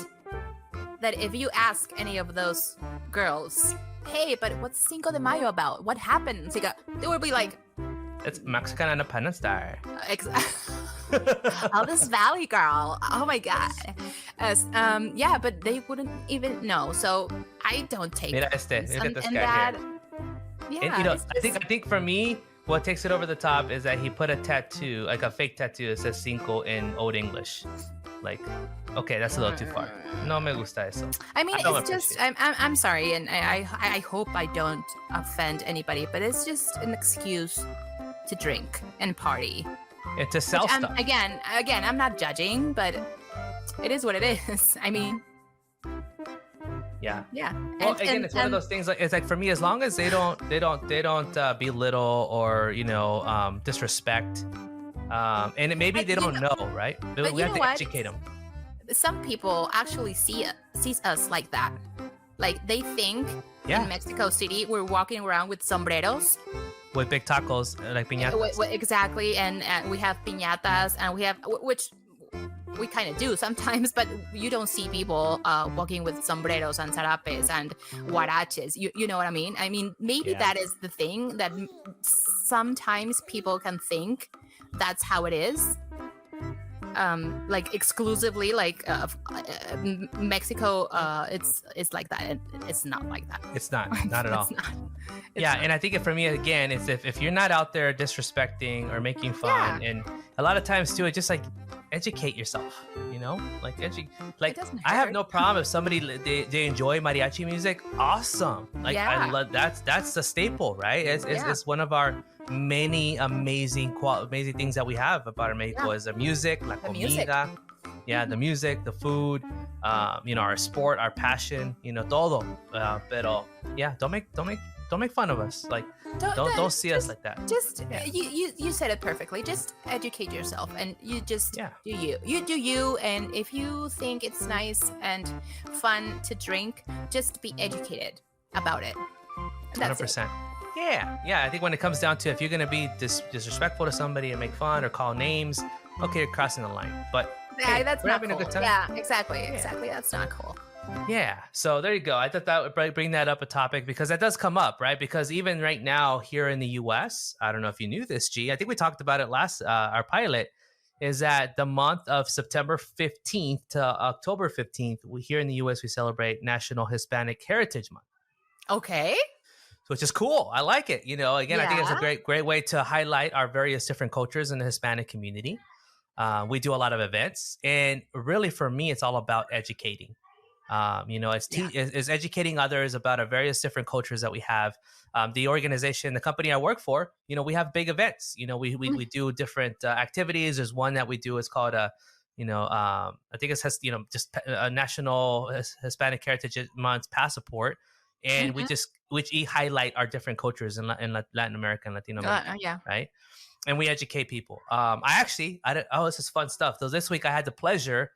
that if you ask any of those girls, hey, but what's Cinco de Mayo about? What happened? They would be like, It's Mexican Independence Day. ex- oh, this Valley girl. Oh my God. Yeah, but they wouldn't even know. So I don't take Mira este. Look at this and guy that. here. Yeah, And you know, it's I think for me, what takes it over the top is that he put a tattoo, like a fake tattoo that says Cinco in Old English. Like, okay, that's a little too far. No me gusta eso. I mean, I don't it's just appreciate I'm sorry, and I hope I don't offend anybody, but it's just an excuse to drink and party. And to sell Which stuff. again, I'm not judging, but it is what it is. I mean, Yeah. yeah. Well, again, it's one of those things. Like it's like for me, as long as they don't belittle or disrespect, and maybe But they you don't know, right? but We you have know to what? educate them. Some people actually sees us like that. Like they think Yeah, in Mexico City we're walking around with sombreros. with big tacos like piñatas. Exactly, and we have piñatas, and we have which we kind of do sometimes, but you don't see people walking with sombreros and sarapes and huaraches. You know what I mean? I mean, maybe Yeah. that is the thing that sometimes people can think that's how it is. Like exclusively like Mexico, it's like that, and it's not like that. It's not at all. It's not. It's Yeah, not. and I think for me again, it's if you're not out there disrespecting or making fun, and a lot of times too, it's just like educate yourself, like like doesn't I have hurt. no problem if somebody they enjoy mariachi music. Awesome, like I Yeah. love that's the staple, right? It's one of our many amazing things that we have about our Mexico is the music, la The music. comida. Yeah, the music, the food, our sport, our passion, todo. Pero yeah, don't make fun of us. Like don't see us like that. Just Yeah. you said it perfectly. Just educate yourself, and you just Yeah. do you. You do you, and if you think it's nice and fun to drink, just be educated about it. That's it. 100%. Yeah. I think when it comes down to if you're gonna be disrespectful to somebody and make fun or call names, okay, you're crossing the line. But Yeah, hey, that's we're not having cool. a good time. Yeah, exactly. That's not cool. Yeah. So there you go. I thought that would bring that up a topic because that does come up, right? Because even right now here in the U.S., I don't know if you knew this, G. I think we talked about it last our pilot. Is that the month of September 15th to October 15th? Here in the U.S. we celebrate National Hispanic Heritage Month. Okay. Which is cool. I like it. Again, I think it's a Yeah. great way to highlight our various different cultures in the Hispanic community. We do a lot of events, and really for me, it's all about educating. It's educating others about our various different cultures that we have. The organization, the company I work for, we have big events. We do different activities. There's one that we do. It's called I think it says just a National Hispanic Heritage Month passport, and Mhm. we highlight our different cultures in Latin America and Latino America, Yeah. right? And we educate people. This is fun stuff. So this week I had the pleasure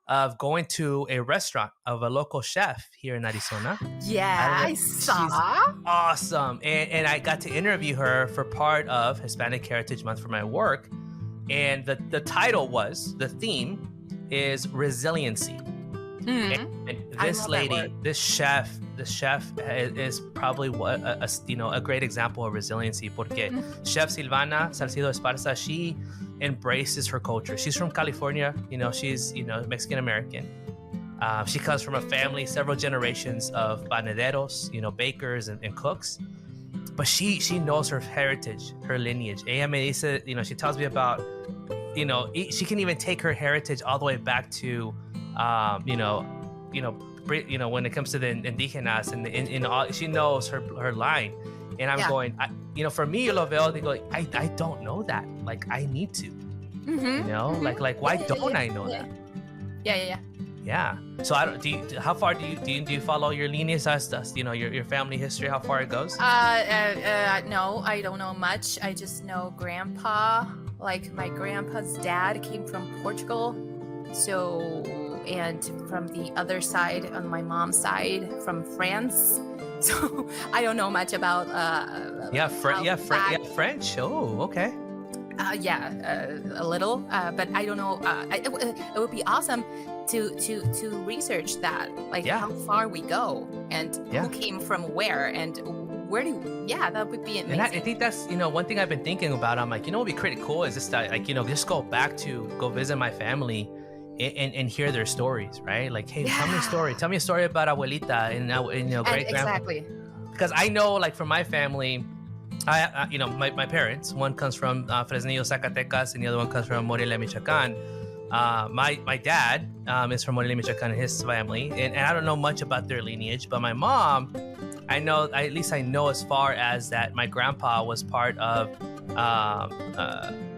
of going to a restaurant of a local chef here in Arizona. Yeah, I She's saw. awesome. And I got to interview her for part of Hispanic Heritage Month for my work. And the title the theme is resiliency. Mhm. And I this love that lady, word. this chef is probably a great example of resiliency. Porque Chef Silvana Salcido Esparza, she embraces her culture. She's from California. She's Mexican American. She comes from a family, several generations of panaderos, bakers and cooks. But she knows her heritage, her lineage. Ella me dice, she tells me about, she can even take her heritage all the way back to, when it comes to the indígenas and all, she knows her line. And I'm going, for me, lo veo, digo, I don't know that. Like, I need to, like why don't I know that? Yeah. Yeah. So how far do you follow your lineage as your family history, how far it goes? No, I don't know much. I just know grandpa. Like my grandpa's dad came from Portugal. So, and from the other side, on my mom's side, from France. So I don't know much about French. Oh, okay. A little, but I don't know. It would be awesome to research that, like how far we go and who came from where and where that would be amazing. And I think that's one thing I've been thinking about. I'm like, what would be pretty cool is just just go back to go visit my family and hear their stories, right? Like, hey, tell me a story about abuelita and great grandpa. Exactly. Because I know, like, for my family, my parents, one comes from Fresnillo, Zacatecas, and the other one comes from Morelia, Michoacan. My dad is from Morelia, Michoacan, and his family, and I don't know much about their lineage, but my mom, I know as far as that my grandpa was part of,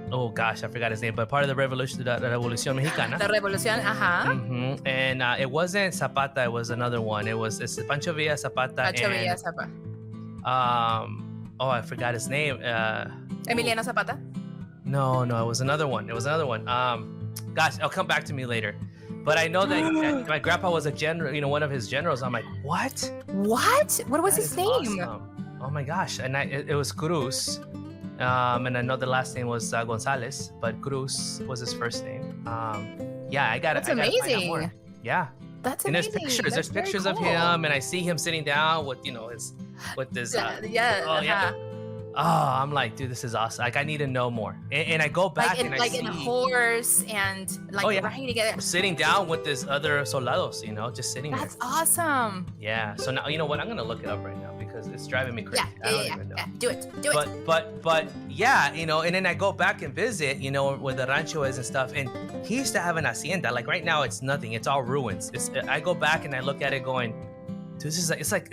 oh gosh, I forgot his name, but part of the Revolución Mexicana. The Revolución, Mm-hmm. And it wasn't Zapata, it was another one. It's Pancho Villa Zapata. I forgot his name. Emiliano Zapata? No, it was another one. Gosh, it'll come back to me later. But I know that my grandpa was a general, one of his generals. I'm like, what? What? What was his name? Awesome. Oh my gosh. And it was Cruz. And I know the last name was Gonzalez, but Cruz was his first name. I got it. That's amazing. Yeah. That's and amazing. There's pictures of him, and I see him sitting down with this. Oh, I'm like, dude, this is awesome. Like, I need to know more. And I go back and I see in a horse and riding it. Sitting down with this other soldados, just sitting there. That's awesome. Yeah. So now, you know what? I'm gonna look it up right now because it's driving me crazy. I don't even know. Yeah. Do it. But yeah, and then I go back and visit, where the rancho is and stuff. And he used to have an hacienda. Like right now, it's nothing. It's all ruins. I go back and I look at it going, dude, this is it's like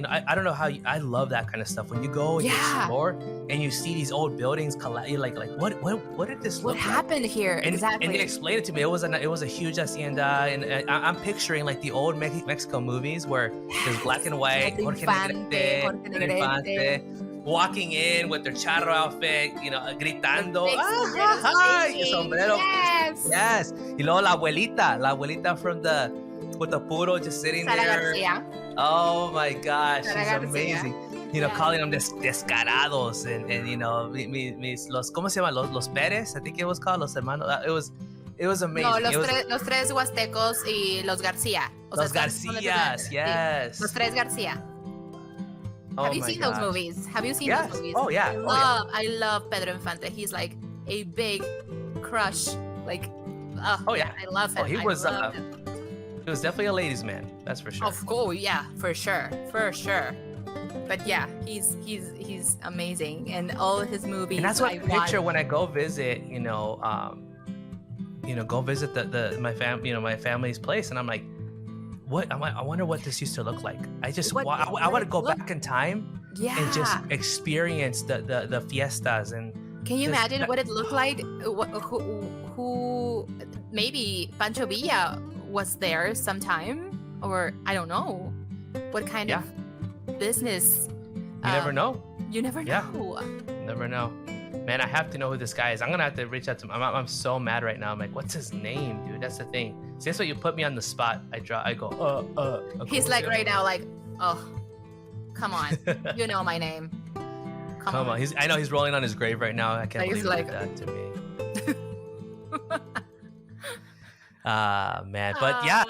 I don't know how I love that kind of stuff. When you go and you explore and you see these old buildings, you're like what did this look like? What happened here? Exactly. And they explained it to me. It was a huge hacienda, and I'm picturing like the old Mexico movies where there's black and white, Jorge Negrete, walking in with their charro outfit, gritando, sombrero. Yes. Y luego la abuelita with the puro just sitting there. Garcia. Oh my gosh, she's Garcia. amazing. Calling them descarados and los ¿cómo se llama? Los Pérez, I think it was called, los hermanos. It was amazing. No, los tres huastecos y los Garcia. Los Garcias, yes. Los tres Garcia. Oh, have you seen those movies? Those movies? Oh yeah. I love Pedro Infante. He's like a big crush. Like, I love him. Oh, he was definitely a ladies' man. That's for sure. Of course, yeah, for sure. But yeah, he's amazing, and all his movies. And that's what I picture when I go visit. Go visit my family's place, and I'm like, I wonder what this used to look like. I What want to it go look? back in time Yeah. and just experience the fiestas and Can you this- imagine that- what it looked like? Who maybe Pancho Villa was there sometime, or I don't know what kind Yeah. of business. you never know. You never Yeah. know. Never know. Man, I have to know who this guy is. I'm gonna have to reach out to him. I'm so mad right now. I'm like, what's his name, dude? That's the thing. See, that's what you put me on the spot. I go, He's like right now, like, oh, come on, you know my name. Come on. I know he's rolling on his grave right now. I can't He's believe like- he did that to me. Man, but yeah,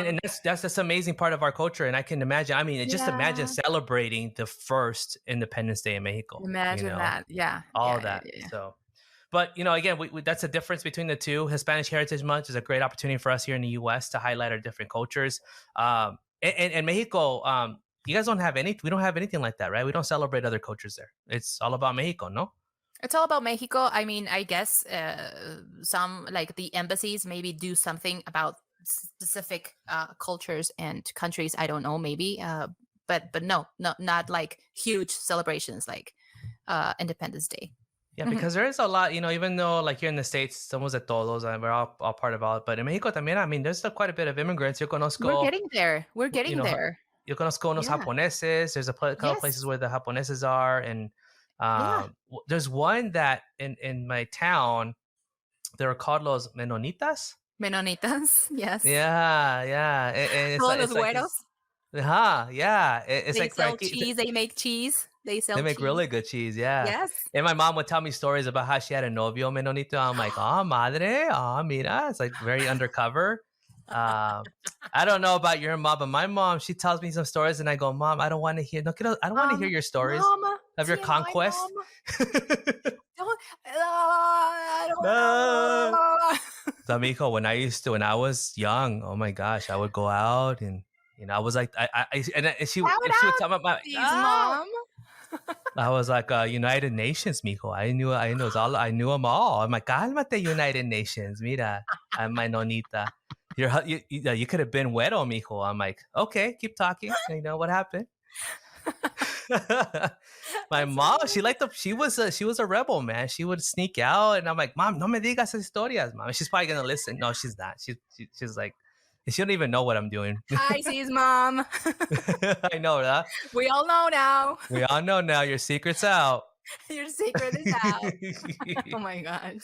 and that's this amazing part of our culture, and I can imagine. I mean, just imagine Yeah. celebrating the first Independence Day in Mexico. Imagine you know, that, yeah. all yeah, that. yeah. So, but again, that's the difference between the two. Hispanic Heritage Month is a great opportunity for us here in the U.S. to highlight our different cultures. And Mexico, you guys don't have any. We don't have anything like that, right? We don't celebrate other cultures there. It's all about Mexico, no? It's all about Mexico. I mean, I guess some like the embassies maybe do something about specific cultures and countries. I don't know, maybe, but no, not like huge celebrations like Independence Day. Yeah, Mhm. because there is a lot, even though like here in the States, somos de todos, and we're all part of all. But in Mexico también, I mean, there's still quite a bit of immigrants. Yo conozco, We're getting there. We're getting know, there. yo conozco unos Yeah. japoneses. There's a couple Yes. places where the japoneses are, and Yeah. there's one that in my town, they were called los menonitas. Menonitas. Yes. Yeah, and it's Todos like, los güeros. yeah. It's They like sell Frankie. cheese. They make cheese. They sell They make cheese. really good cheese, yeah. Yes. And my mom would tell me stories about how she had a novio menonito. I'm like, oh, madre, oh, mira. It's like very undercover. I don't know about your mom, but my mom, she tells me some stories, and I go, Mom, I don't want to hear. No, I don't want to hear your stories Mama, of your TMI, conquest. Mama. Don't. I don't No. know. So, Miko, when I was young, oh my gosh, I would go out and I was like, and she would tell me about Please, Mom. I was like, United Nations, mijo. I knew them all. I'm like, cálmate, United Nations. Mira, I'm my nonita. You could have been güero, mijo. I'm like, okay, keep talking. You know what happened? My mom, she was a rebel, man. She would sneak out, and I'm like, Mom, no me digas historias, Mom. She's probably gonna listen. No, she's not. She's like, she don't even know what I'm doing. Hi, C's Mom. I know that. We all know now. We all know now. Your secret's out. Your secret is out. Oh my gosh.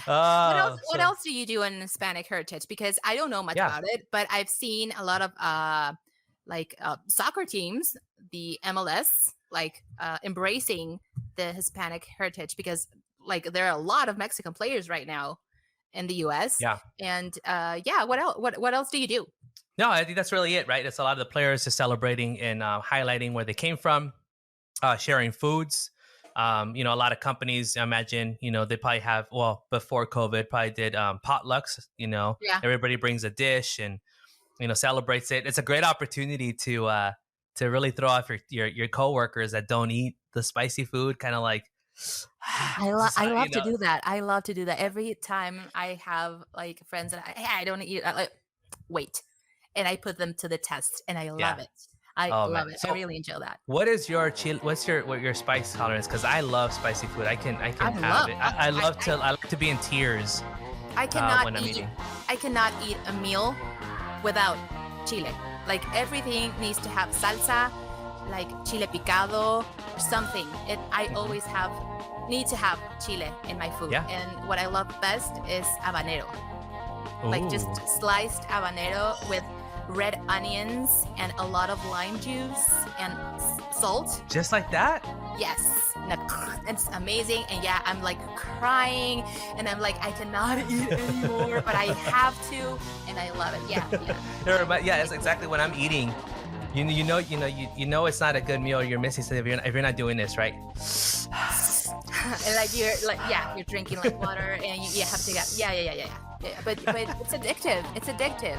Oh, What else do you do in Hispanic heritage? Because I don't know much Yeah. about it, but I've seen a lot of soccer teams, the MLS, embracing the Hispanic heritage, because like there are a lot of Mexican players right now in the US. Yeah. And what else? What else do you do? No, I think that's really it, right? It's a lot of the players just celebrating and highlighting where they came from, sharing foods. A lot of companies, I imagine, they probably have, before COVID, probably did potlucks. Yeah. Everybody brings a dish and celebrates it. It's a great opportunity to really throw off your coworkers that don't eat the spicy food, kind of like. I love to do that. I love to do that every time I have like friends that I don't eat. I like wait, and I put them to the test, and I love it. I love it. So, I really enjoy that. What is your what's your spice tolerance? Because I love spicy food. I can have it. I like to be in tears. I cannot when I'm eat. eating. I cannot eat a meal without chile. Like everything needs to have salsa, like chile picado, or something. I always need to have chile in my food. Yeah. And what I love best is habanero. Like just Ooh. sliced habanero with red onions and a lot of lime juice and salt. Just like that? Yes. It's amazing. And yeah, I'm like crying and I'm like, I cannot eat anymore, but I have to, and I love it. Yeah. But yeah, it's exactly what I'm eating. You know it's not a good meal. You're missing something if you're not doing this, right? And like you're drinking like water and you have to get yeah. But it's addictive. It's addictive.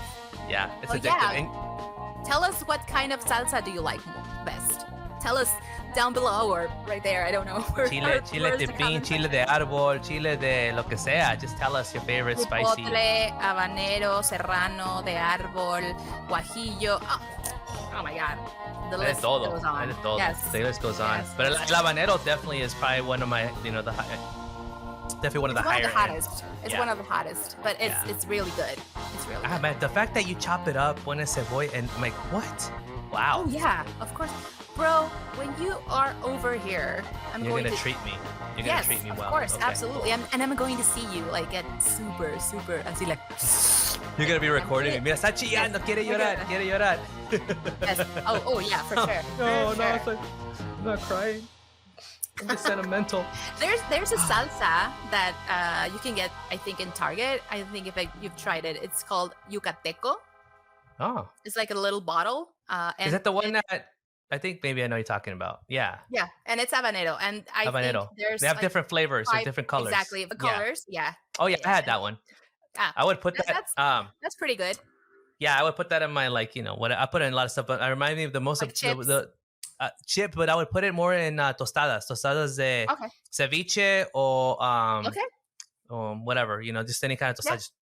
Yeah, it's Oh, addictive. yeah. Tell us what kind of salsa do you like best? Tell us down below or right there. I don't know. Chile de pin, chile de árbol, chile de lo que sea. Just tell us your favorite spicy. Chipotle, habanero, serrano, de árbol, guajillo. Oh my God. The list goes on. Yes. The list goes on. But el habanero definitely is probably one of my, definitely one of the higher. It's one of the hottest, but it's really good. It's really good. Man, the fact that you chop it up, pone cebolla, and I'm like, what? Wow. Oh, yeah, of course. Bro, when you are over here, You're gonna treat me. You're gonna treat me well. Of course, okay. absolutely. And I'm going to see you like get super, así like. You're gonna be recording me. Mira, está chillando, quiere llorar. Yes. Oh yeah, for sure. No, it's like, I'm not crying. I'm just sentimental. There's a salsa that you can get, I think, in Target. I think if you've tried it, it's called Yucateco. Oh. It's like a little bottle. Is that the one that I think maybe I know you're talking about? Yeah. Yeah, and it's habanero, and I think there's they have different flavors or different colors. Exactly, the colors. Yeah. Oh yeah, I had that one. I would put that. That's pretty good. Yeah, I would put that in my what I put in a lot of stuff, but I remind me of the most like of chips. the chip, but I would put it more in tostadas de ceviche or whatever, just any kind of tostada. Just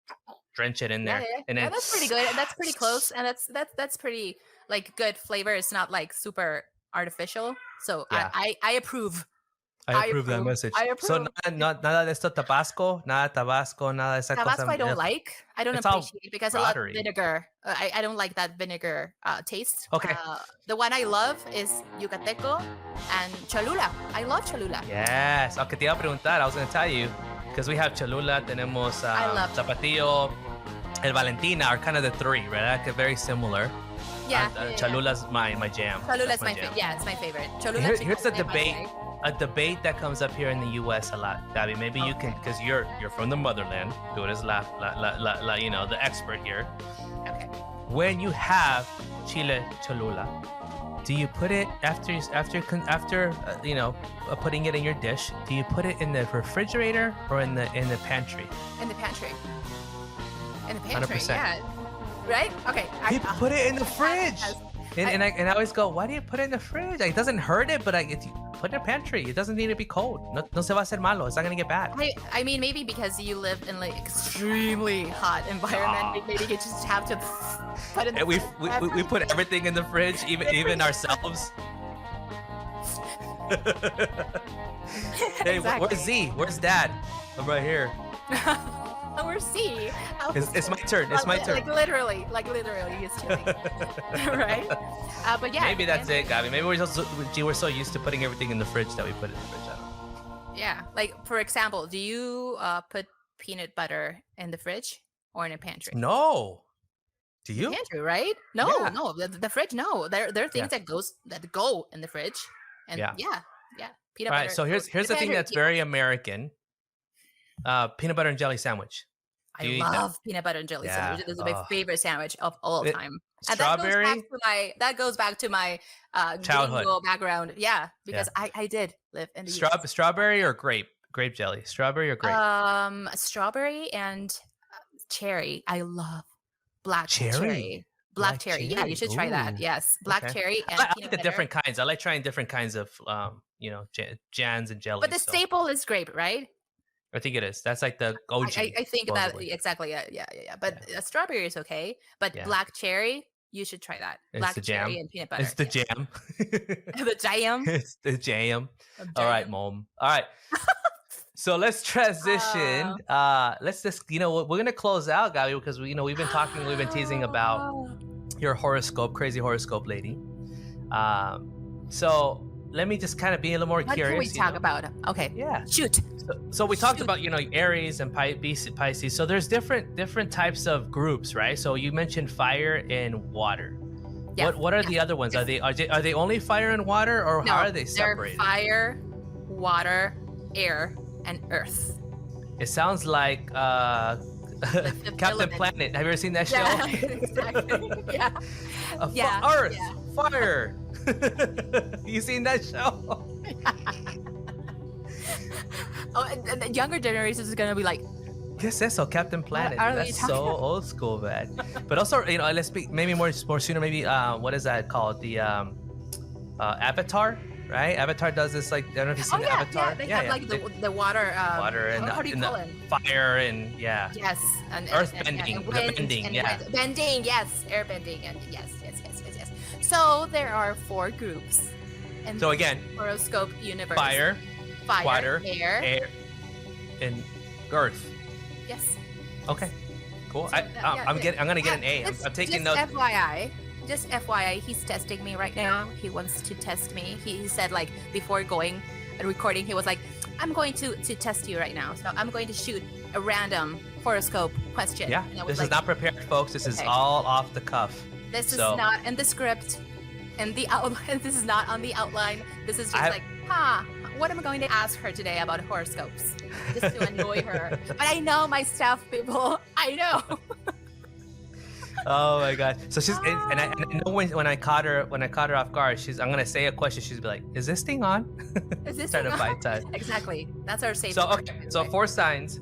drench it in there, and then that's pretty good, and that's pretty close, and that's pretty like good flavor. It's not like super artificial, so I approve. I approve that message. I approve. So nada de esto Tabasco, nada de esa Tabasco cosa. I don't like. I don't appreciate it because a lot of vinegar. I don't like that vinegar taste. Okay. The one I love is Yucateco and Cholula. I love Cholula. Yes. Okay, te iba a preguntar. I was going to tell you because we have Cholula, tenemos Zapatillo, El Valentina are kind of the three, right? Like very similar. Yeah. Cholula's my jam. Cholula's my favorite. Yeah, it's my favorite. Cholula. Here's the debate. A debate that comes up here in the U.S. a lot, Gabby. Maybe you can, because you're from the motherland. Tú eres the expert here. Okay. When you have chile Cholula, do you put it after putting it in your dish? Do you put it in the refrigerator or in the pantry? In the pantry. 100%. Yeah. Right? Okay. People put it in the fridge. And I always go, why do you put it in the fridge? Like, it doesn't hurt it, but if you put it in the pantry. It doesn't need to be cold. No se va a hacer malo. It's not going to get bad. I mean, maybe because you live in like extremely hot environment, maybe you just have to put it in the fridge. We put everything in the fridge, even ourselves. Hey, exactly. Where's Z? Where's Dad? I'm right here. Where's C? It's my turn. It's my turn. Like literally, he's chilling. Right? But yeah. Maybe that's it, Gabby. Maybe we're so used to putting everything in the fridge that we put it in the fridge. I don't know. Yeah. Like, for example, do you put peanut butter in the fridge or in a pantry? No. Do you? The pantry, right? No, no. The fridge, no. There are things that go in the fridge. And yeah. Peanut butter. All right, so here's the thing that's very American. Peanut butter and jelly sandwich. I love peanut butter and jelly sandwich. This is my favorite sandwich of all time. Strawberry. And that goes back to my childhood background. Yeah, because I did live in the US. Strawberry or grape jelly. Strawberry or grape. Strawberry and cherry. I love black cherry. Black cherry. Yeah, you should try that. Yes, black cherry. And I like the different kinds. I like trying different kinds of jams and jellies. But the staple is grape, right? I think it is. That's like the OG. I think supposedly. that exactly. Yeah. But strawberry is okay. But black cherry, you should try that. It's black the jam. cherry and peanut butter. It's the jam. The jam. It's the jam. All right, Mom. All right. So let's transition. Let's just, we're gonna close out, Gabby, because we've been talking, we've been teasing about your horoscope, crazy horoscope lady. So let me just kind of be a little more curious. What can we talk about? Okay. Yeah. Shoot. So we talked about, Aries and Pisces. So there's different types of groups, right? So you mentioned fire and water. Yeah. What are the other ones? Are they only fire and water, or how are they separated? They're fire, water, air, and earth. It sounds like Captain Planet. Have you ever seen that show? Yeah, exactly. Yeah. Earth, fire. You seen that show? Oh, and the younger generations is gonna be like, ¿Qué es eso, Captain Planet? That's so old school, man. But also, let's speak maybe more sooner. Maybe what is that called? The Avatar right? Avatar does this, like, I don't know if you've Oh seen yeah, Avatar. yeah. They have like the water. Water and how do you call it? fire and Yes, earth and bending, the wind bending, and yeah. bending. Yes, air bending, and yes. So there are 4 groups. And So again, horoscope universe. fire, water, air, and earth. Yes. Okay, cool. So, I'm gonna get an A. I'm taking notes. Just FYI, he's testing me right now. He wants to test me. He said, like, before going and recording, he was like, I'm going to test you right now. So I'm going to shoot a random horoscope question. Yeah, this is not prepared, folks. This is all off the cuff. This is not in the script, and the outline. This is not on the outline. This is just what am I going to ask her today about horoscopes? Just to annoy her. But I know my stuff, people. I know. Oh my god! So she's and I know when I caught her off guard. I'm gonna say a question. She's be like, "Is this thing on?" Is this trying thing to find time? Exactly. That's our safe. So okay, so 4 signs.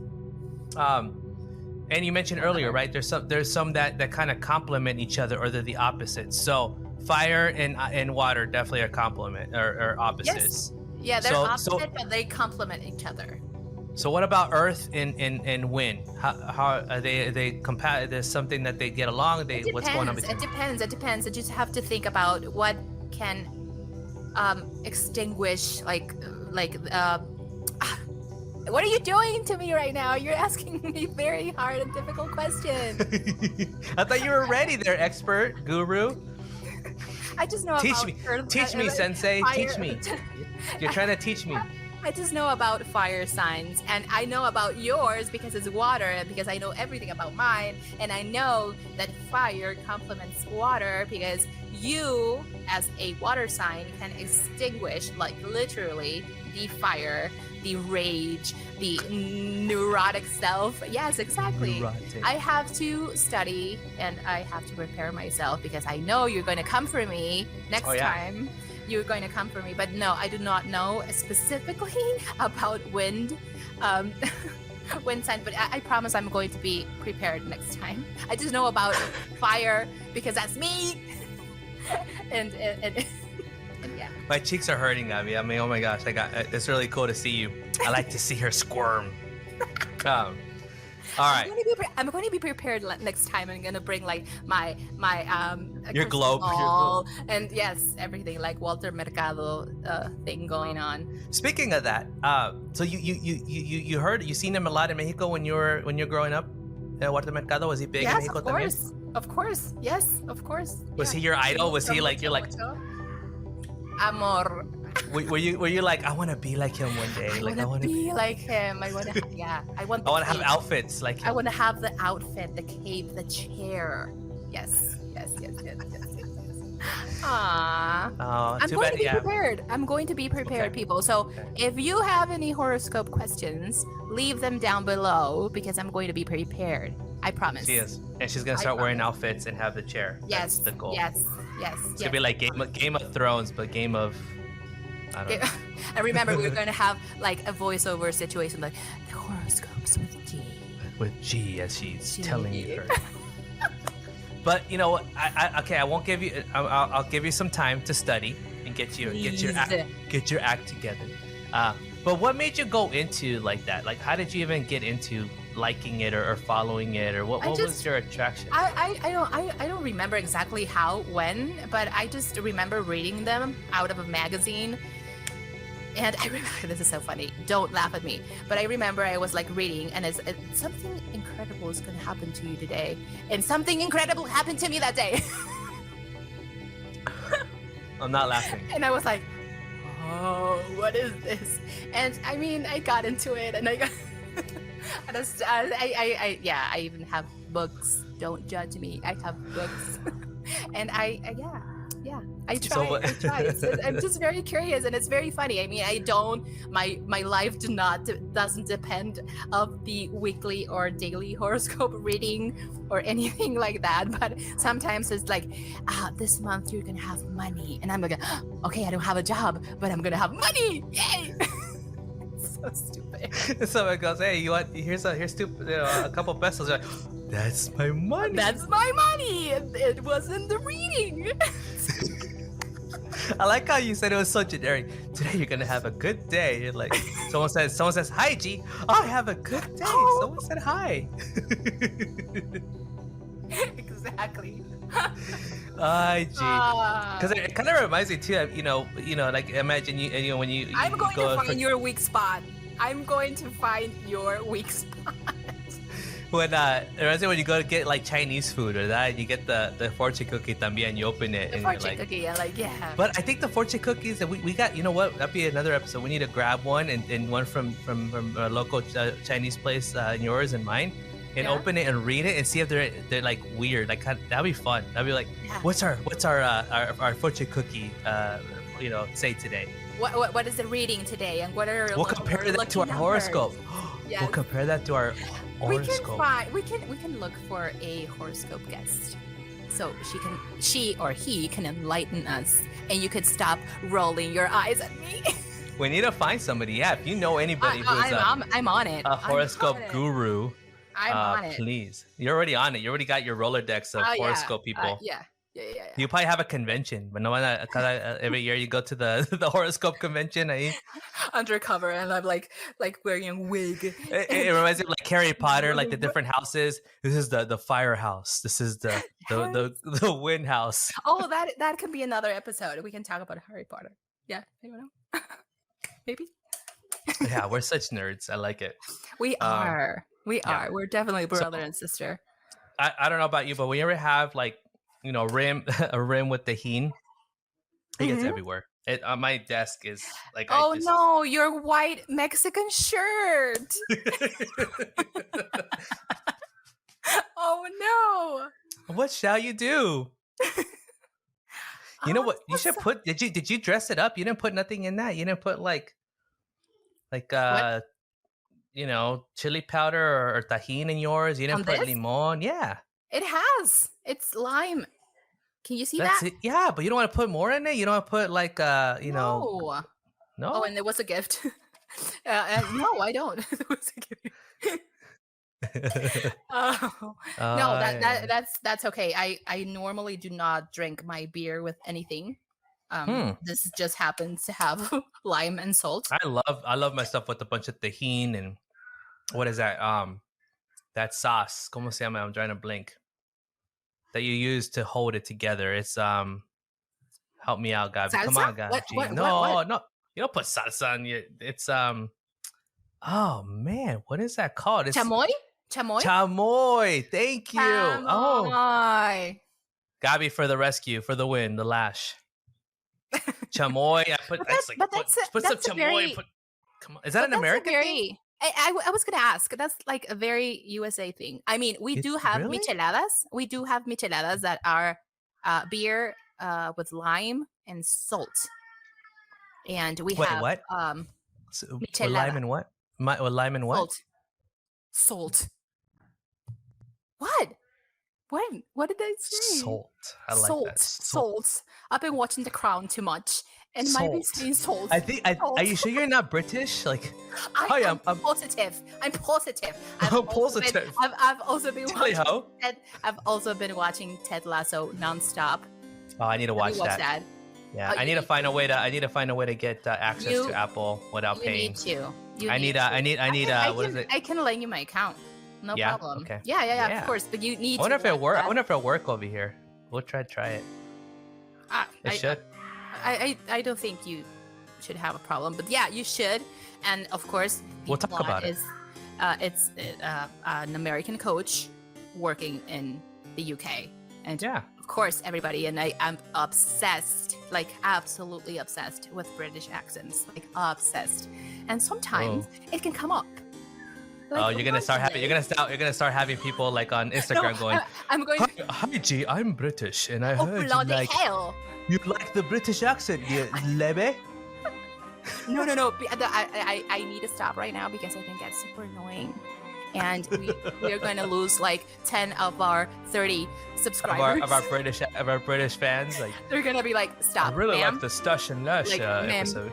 And you mentioned earlier, right? There's some that kind of complement each other, or they're the opposites. So fire and water definitely are complement or opposites. Yes. Yeah, they're opposite, but they complement each other. So what about earth and wind? How are they compatible? There's something that they get along. What's going on between? It depends. You just have to think about what can extinguish what are you doing to me right now? You're asking me very hard and difficult questions. I thought you were ready there, expert, guru. I just know Teach me, sensei. Fire. Teach me. You're trying to teach me. I just know about fire signs, and I know about yours because it's water, and because I know everything about mine, and I know that fire complements water because you, as a water sign, can extinguish, like, literally the fire, the rage, the neurotic self. Yes, exactly. Neurotic. I have to study and I have to prepare myself because I know you're going to come for me next time. You're going to come for me. But no, I do not know specifically about wind. Wind sign, but I promise I'm going to be prepared next time. I just know about fire because that's me. and yeah. My cheeks are hurting, Abby. I mean, oh my gosh, it's really cool to see you. I like to see her squirm. All right. I'm going to be prepared next time. I'm going to bring like my your globe, and yes, everything like Walter Mercado thing going on. Speaking of that, so you seen him a lot in Mexico when you're growing up? Walter Mercado, was he big in Mexico? Yes, of course. Yes, of course. Was he your idol? Was he like, you're like, amor? Were you like, I want to be like him one day? I want to be like him. I want to to have outfits like him. I want to have the outfit, the cape, the chair. Yes. Aww. I'm going to be prepared. I'm going to be prepared, people. So if you have any horoscope questions, leave them down below because I'm going to be prepared. I promise. She is. And she's going to start wearing outfits and have the chair. Yes. That's the goal. Yes. It's going to be like Game of Thrones, but Game of... I don't know. And remember, we were going to have like a voiceover situation, like the horoscopes with G. With G, as she's telling you her. But you know what? I won't give you. I'll give you some time to study and get your act together. But what made you go into like that? Like, how did you even get into liking it or following it, or what was your attraction? I don't remember exactly when, but I just remember reading them out of a magazine. And I remember, this is so funny, don't laugh at me, but I remember I was like reading, and it's something incredible is going to happen to you today, and something incredible happened to me that day. I'm not laughing. And I was like, oh, what is this? And I mean, I got into it, and I got I even have books. Don't judge me. I have books. And I try. I'm just very curious, and it's very funny. I mean, my life doesn't depend of the weekly or daily horoscope reading or anything like that. But sometimes it's like, this month you're gonna have money, and I'm like, okay, I don't have a job, but I'm gonna have money. Yay! It's so stupid. Someone goes, hey, you want? Here's a couple pesos. Like, that's my money. That's my money. It wasn't the reading. I like how you said it was so generic. Today you're gonna have a good day. You're like, someone says hi, G. I have a good day. Oh. Someone said hi. Exactly. Hi, G. Because it kind of reminds me too. Like imagine you when you. I'm going to go find your weak spot. I'm going to find your weak spot. When it reminds me when you go to get like Chinese food or that, you get the fortune cookie también, you open it The and fortune you're like, cookie, yeah. But I think the fortune cookies that we got, you know what? That'd be another episode. We need to grab one and one from a local Chinese place, yours and mine, and open it and read it and see if they're like weird. Like that'd be fun. That'd be like, what's our fortune cookie? Say today. What is the reading today, and what are we'll compare that to our horoscope. Yes. We'll compare that to our horoscope. We can look for a horoscope guest, so she or he can enlighten us, and you could stop rolling your eyes at me. We need to find somebody. Yeah, if you know anybody who's I'm on it. A horoscope guru. I'm on it. Please, you're already on it. You already got your Rolodex of horoscope people. Yeah. You probably have a convention, but no one. Every year you go to the horoscope convention. Undercover, and I'm like wearing a wig. It reminds me of like Harry Potter, like the different houses. This is the firehouse. This is the wind house. Oh, that could be another episode. We can talk about Harry Potter. Yeah, anyone know? Maybe. Yeah, we're such nerds. I like it. We are. We're definitely brother and sister. I don't know about you, but when you ever have like, a rim with tahini, it gets everywhere. On my desk is like. Oh no, your white Mexican shirt. Oh no. What shall you do? You know what? You should put. Did you dress it up? You didn't put nothing in that. You didn't put like chili powder or tahini in yours. You didn't put limon. Yeah. It has. It's lime. Can you see That's that? it. Yeah, but you don't want to put more in it. You don't want to put like No. No. Oh, and there was a gift. No, I don't. There was a gift. No, that's okay. I normally do not drink my beer with anything. This just happens to have lime and salt. I love my stuff with a bunch of tahini and what is that? That sauce. ¿Cómo se llama? I'm trying to blink. That you use to hold it together. It's help me out, Gabi. Salsa? Come on, Gabi. What? No. You don't put salsa on your. It's oh man, what is that called? It's chamoy? Chamoy. Thank you. Chamoy. Oh. Gabi for the rescue, for the win, the lash. Chamoy. Put some chamoy. Come on. Is that an American thing? I was gonna ask. That's like a very USA thing. I mean, we do have micheladas. We do have micheladas that are beer with lime and salt. And we have what? Michelada. Lime and what? Lime and what? Salt. What? When? What did I say? Salt. I like that. Salt. I've been watching The Crown too much. And might be saying salt. I think. Are you sure you're not British? Like, I'm positive. I'm positive. I'm positive. I've also been watching. Ted, I've also been watching Ted Lasso nonstop. Oh, I need to watch that. Yeah, I need to find a way to get access to Apple without paying. You need to. I need. What is it? I can link you my account. No problem. Okay. Yeah, of course. But you need. I wonder if it works. I wonder if it'll work over here. We'll try it. It should. I don't think you should have a problem, but yeah, you should. And of course, we'll talk about it. It's an American coach working in the UK, and of course, everybody. And I'm obsessed, like absolutely obsessed with British accents, like obsessed. And sometimes it can come up. Like, you're gonna start having people like on Instagram going. I'm going. Hi, G, I'm British, and I heard bloody hell. You like the British accent, you lebe? No. I need to stop right now because I think that's super annoying. And we're going to lose like 10 of our 30 subscribers. Of our British fans. Like, they're going to be like, stop, I really ma'am. like the Stache&Lash episode.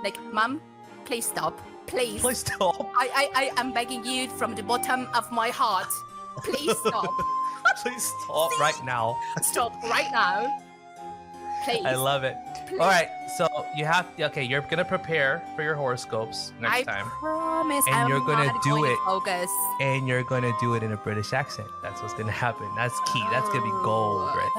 Like, Mom, please stop. Please stop. I am begging you from the bottom of my heart. Please stop. Please stop right now. Stop right now. Please. I love it. All right, so you have okay. You're gonna prepare for your horoscopes next time, promise and I'm you're gonna not do going to it, focus. and you're gonna do it in a British accent. That's what's gonna happen. That's key. That's gonna be gold right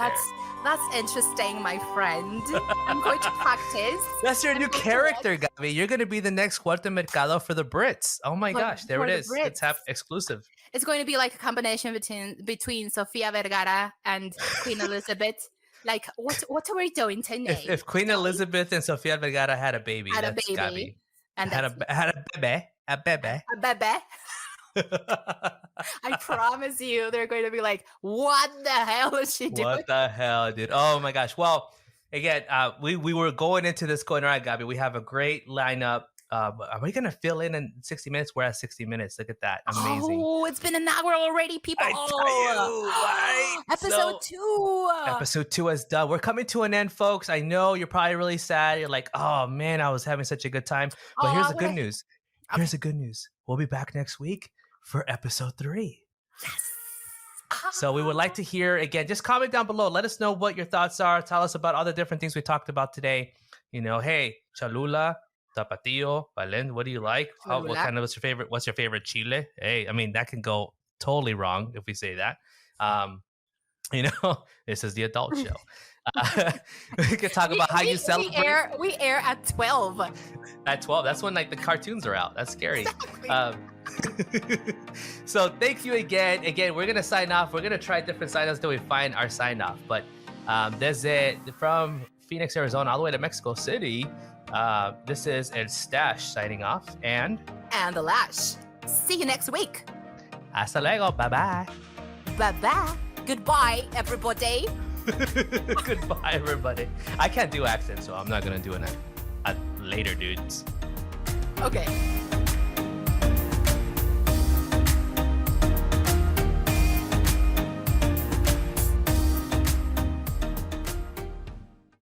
That's interesting, my friend. I'm going to practice. That's your I'm new going to character, Gabi. You're gonna be the next Cuarto Mercado for the Brits. Oh my gosh, there for it the is. It's Brits. exclusive. It's going to be like a combination between Sofia Vergara and Queen Elizabeth. Like, what are we doing today? If Queen Elizabeth and Sofia Vergara had a baby, Had a that's baby, Gabi. and Had that's a bebe. a bebe. I promise you, they're going to be like, "What the hell is she doing?" What the hell, dude? Oh my gosh. Well, again, we were going into this going, all right, Gabi, we have a great lineup. Are we going to fill in 60 minutes? We're at 60 minutes. Look at that. Amazing. Oh, it's been an hour already, people. I tell you, right? Episode 2. Episode 2 is done. We're coming to an end, folks. I know you're probably really sad. You're like, oh man, I was having such a good time. But here's the good news. Here's the good news. We'll be back next week for episode 3. Yes. So we would like to hear, again, just comment down below. Let us know what your thoughts are. Tell us about all the different things we talked about today. You know, hey, Cholula, Tapatio, Valen, what do you like? What kind of what's your favorite chile? Hey, I mean, that can go totally wrong if we say that. You know, this is the adult show. We could talk about how you celebrate. We air at 12. At 12, that's when like the cartoons are out. That's scary. Exactly. So thank you again. Again, we're gonna sign off. We're gonna try different sign-offs till we find our sign-off. But that's it from Phoenix, Arizona, all the way to Mexico City. This is El Stache signing off, and the Lash. See you next week. Hasta luego. Bye-bye. Bye-bye. Goodbye, everybody. Goodbye, everybody. I can't do accents, so I'm not gonna do it later, dudes. Okay.